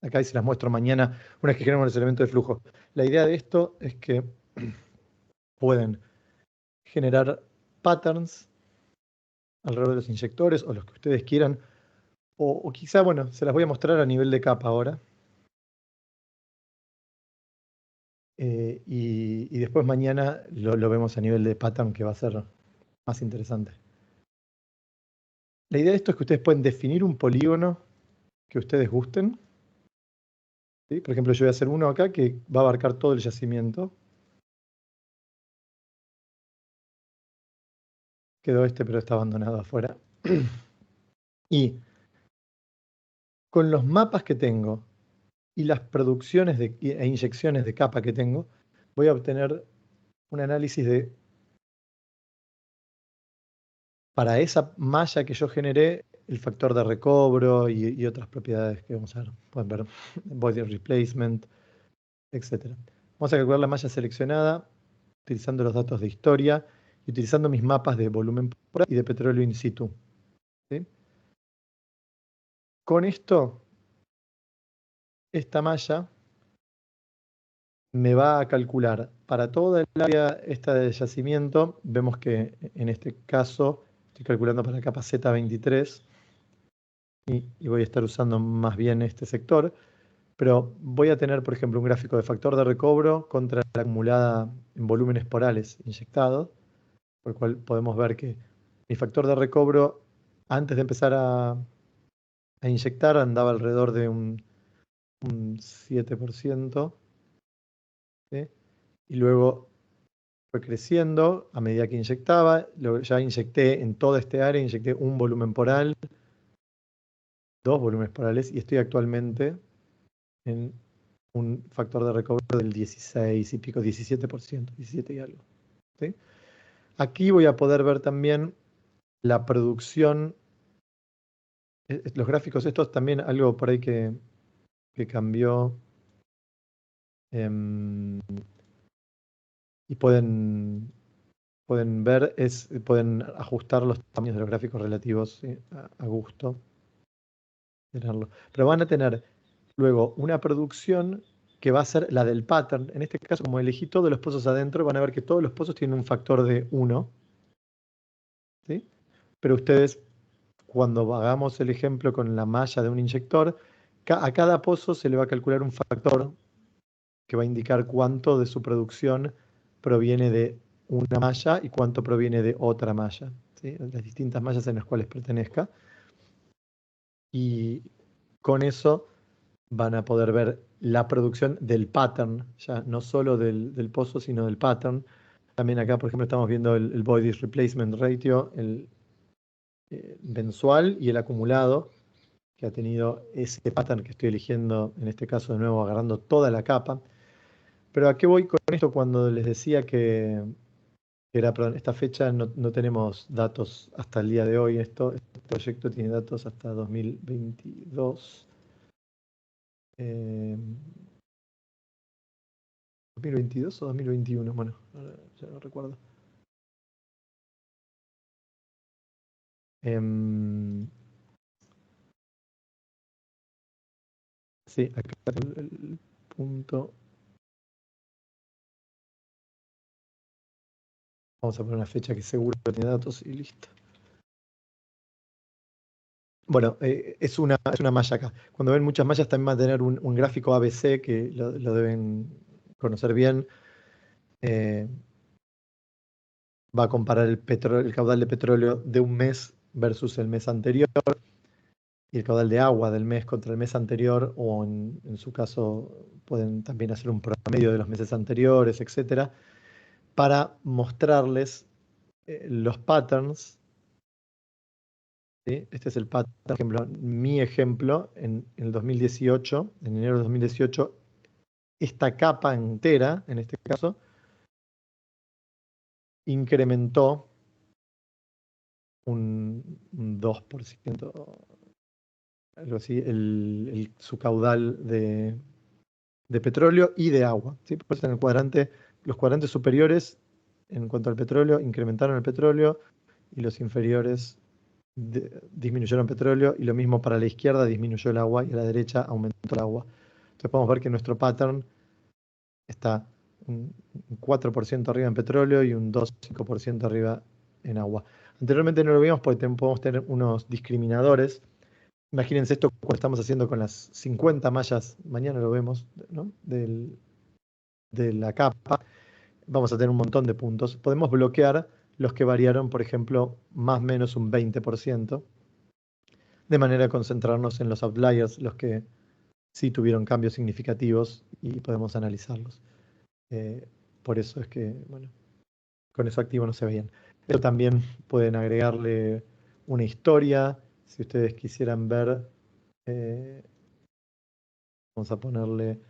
S1: acá y se las muestro mañana, una vez que generemos los elementos de flujo. La idea de esto es que pueden generar patterns alrededor de los inyectores o los que ustedes quieran, o quizá, bueno, se las voy a mostrar a nivel de capa ahora. Y después mañana lo vemos a nivel de pattern, que va a ser más interesante. La idea de esto es que ustedes pueden definir un polígono que ustedes gusten. ¿Sí? Por ejemplo, yo voy a hacer uno acá que va a abarcar todo el yacimiento. Quedó este, pero está abandonado afuera. Y con los mapas que tengo y las producciones e inyecciones de capa que tengo, voy a obtener un análisis para esa malla que yo generé, el factor de recobro y otras propiedades que vamos a ver. Pueden ver void replacement, etc. Vamos a calcular la malla seleccionada utilizando los datos de historia y utilizando mis mapas de volumen y de petróleo in situ. ¿Sí? Con esto, esta malla me va a calcular para toda el área esta de yacimiento. Vemos que en este caso estoy calculando para la capa Z23 y voy a estar usando más bien este sector. Pero voy a tener, por ejemplo, un gráfico de factor de recobro contra la acumulada en volúmenes porales inyectados, por el cual podemos ver que mi factor de recobro antes de empezar a inyectar andaba alrededor de un 7%, ¿sí? Y luego fue creciendo a medida que inyectaba. Ya inyecté en toda este área, inyecté un volumen poral, dos volúmenes porales, y estoy actualmente en un factor de recobro del 16 y pico, 17%, 17 y algo, ¿sí? Aquí voy a poder ver también la producción. Los gráficos estos también, algo por ahí que cambió, em, y pueden ver, pueden ajustar los tamaños de los gráficos relativos, ¿sí? A gusto tenerlo. Pero van a tener luego una producción que va a ser la del pattern. En este caso, como elegí todos los pozos adentro, van a ver que todos los pozos tienen un factor de 1, ¿sí? Pero ustedes, cuando hagamos el ejemplo con la malla de un inyector, a cada pozo se le va a calcular un factor que va a indicar cuánto de su producción proviene de una malla y cuánto proviene de otra malla, ¿sí? Las distintas mallas en las cuales pertenezca. Y con eso van a poder ver la producción del pattern, ya no solo del pozo, sino del pattern. También acá, por ejemplo, estamos viendo el Body Replacement Ratio, el mensual y el acumulado, que ha tenido ese pattern que estoy eligiendo, en este caso de nuevo agarrando toda la capa. Pero ¿a qué voy con esto cuando les decía perdón, esta fecha no tenemos datos hasta el día de hoy? Este proyecto tiene datos hasta 2022. 2022 o 2021, bueno, ya no recuerdo. Em, sí, acá el punto. Vamos a poner una fecha que seguro tiene datos y listo. Bueno, es una malla acá. Cuando ven muchas mallas también va a tener un gráfico ABC que lo deben conocer bien. Eh, Va a comparar el caudal de petróleo de un mes versus el mes anterior y el caudal de agua del mes contra el mes anterior, o en su caso pueden también hacer un promedio de los meses anteriores, etcétera, para mostrarles los patterns, ¿sí? Este es el pattern, por ejemplo, mi ejemplo, en el 2018, en enero de 2018, esta capa entera, en este caso, incrementó un 2%, algo así, su caudal de petróleo y de agua, ¿sí? Por eso en los cuadrantes superiores, en cuanto al petróleo, incrementaron el petróleo, y los inferiores disminuyeron petróleo, y lo mismo para la izquierda, disminuyó el agua, y a la derecha aumentó el agua. Entonces podemos ver que nuestro pattern está un 4% arriba en petróleo y un 2,5% arriba en agua. Anteriormente no lo vimos porque podemos tener unos discriminadores. Imagínense esto cuando estamos haciendo con las 50 mallas, mañana lo vemos, ¿no? De la capa. Vamos a tener un montón de puntos. Podemos bloquear los que variaron, por ejemplo, más o menos un 20%, de manera a concentrarnos en los outliers, los que sí tuvieron cambios significativos, y podemos analizarlos. Eh, por eso es que, bueno, con eso activo no se veían. Pero también pueden agregarle una historia, si ustedes quisieran ver. eh, Vamos a ponerle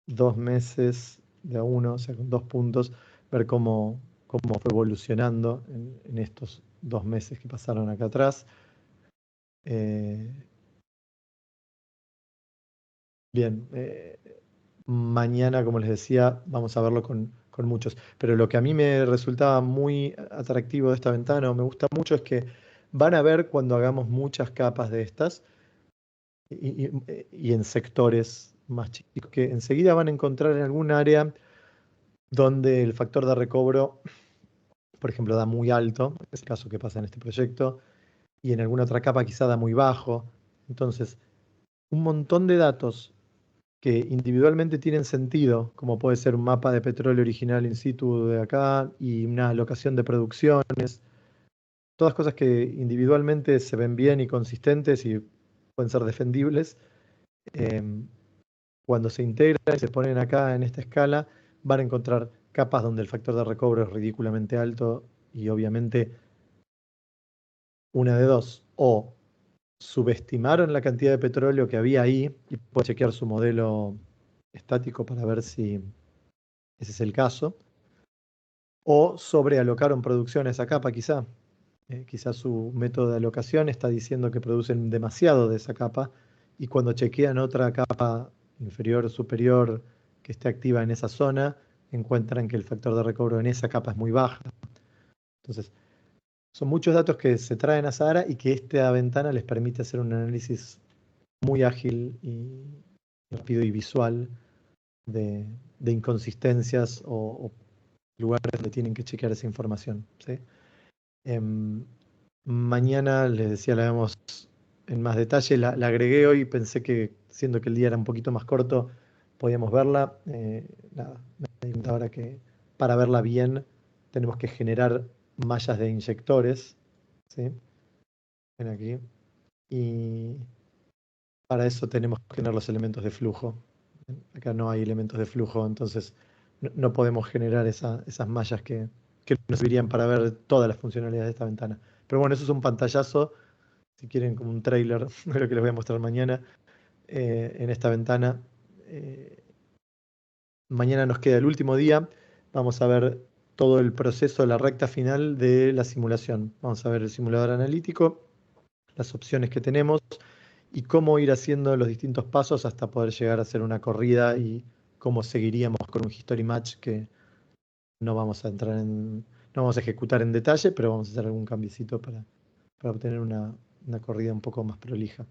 S1: 2 meses de a uno, o sea, con 2 puntos, ver cómo fue evolucionando en estos 2 meses que pasaron acá atrás. Eh, Bien, mañana, como les decía, vamos a verlo con muchos. Pero lo que a mí me resultaba muy atractivo de esta ventana, o me gusta mucho, es que van a ver cuando hagamos muchas capas de estas y en sectores más chicos, que enseguida van a encontrar en algún área donde el factor de recobro, por ejemplo, da muy alto, es el caso que pasa en este proyecto, y en alguna otra capa quizá da muy bajo. Entonces, un montón de datos que individualmente tienen sentido, como puede ser un mapa de petróleo original in situ de acá y una locación de producciones, todas cosas que individualmente se ven bien y consistentes y pueden ser defendibles. em, Cuando se integran y se ponen acá en esta escala, van a encontrar capas donde el factor de recobro es ridículamente alto y obviamente una de dos, o subestimaron la cantidad de petróleo que había ahí y pueden chequear su modelo estático para ver si ese es el caso, o sobrealocaron producción a esa capa quizá. Quizás su método de alocación está diciendo que producen demasiado de esa capa y cuando chequean otra capa inferior o superior que esté activa en esa zona, encuentran que el factor de recobro en esa capa es muy baja. Entonces, son muchos datos que se traen a Sahara y que esta ventana les permite hacer un análisis muy ágil y rápido y visual de inconsistencias o lugares donde tienen que chequear esa información, ¿sí? Em, Mañana, les decía, la vemos en más detalle. La agregué hoy, pensé que, siendo que el día era un poquito más corto, podíamos verla. Nada, me di cuenta ahora que para verla bien tenemos que generar mallas de inyectores, ¿sí? Ven aquí. Y para eso tenemos que tener los elementos de flujo. Acá no hay elementos de flujo, entonces no podemos generar esas mallas que nos servirían para ver todas las funcionalidades de esta ventana. Pero bueno, eso es un pantallazo, si quieren, como un trailer de lo que les voy a mostrar mañana en esta ventana. Eh, Mañana nos queda el último día. Vamos a ver todo el proceso, la recta final de la simulación. Vamos a ver el simulador analítico, las opciones que tenemos y cómo ir haciendo los distintos pasos hasta poder llegar a hacer una corrida y cómo seguiríamos con un history match que no vamos a entrar no vamos a ejecutar en detalle, pero vamos a hacer algún cambiecito para obtener una corrida un poco más prolija.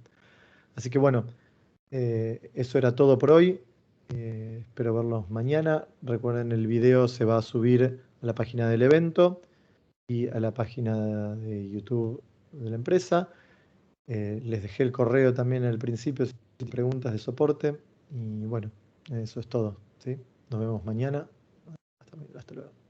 S1: Así que bueno, eso era todo por hoy. Espero verlos mañana. Recuerden, el video se va a subir a la página del evento y a la página de YouTube de la empresa. Les dejé el correo también al principio si tienen preguntas de soporte. Y bueno, eso es todo, ¿sí? Nos vemos mañana. Hasta luego.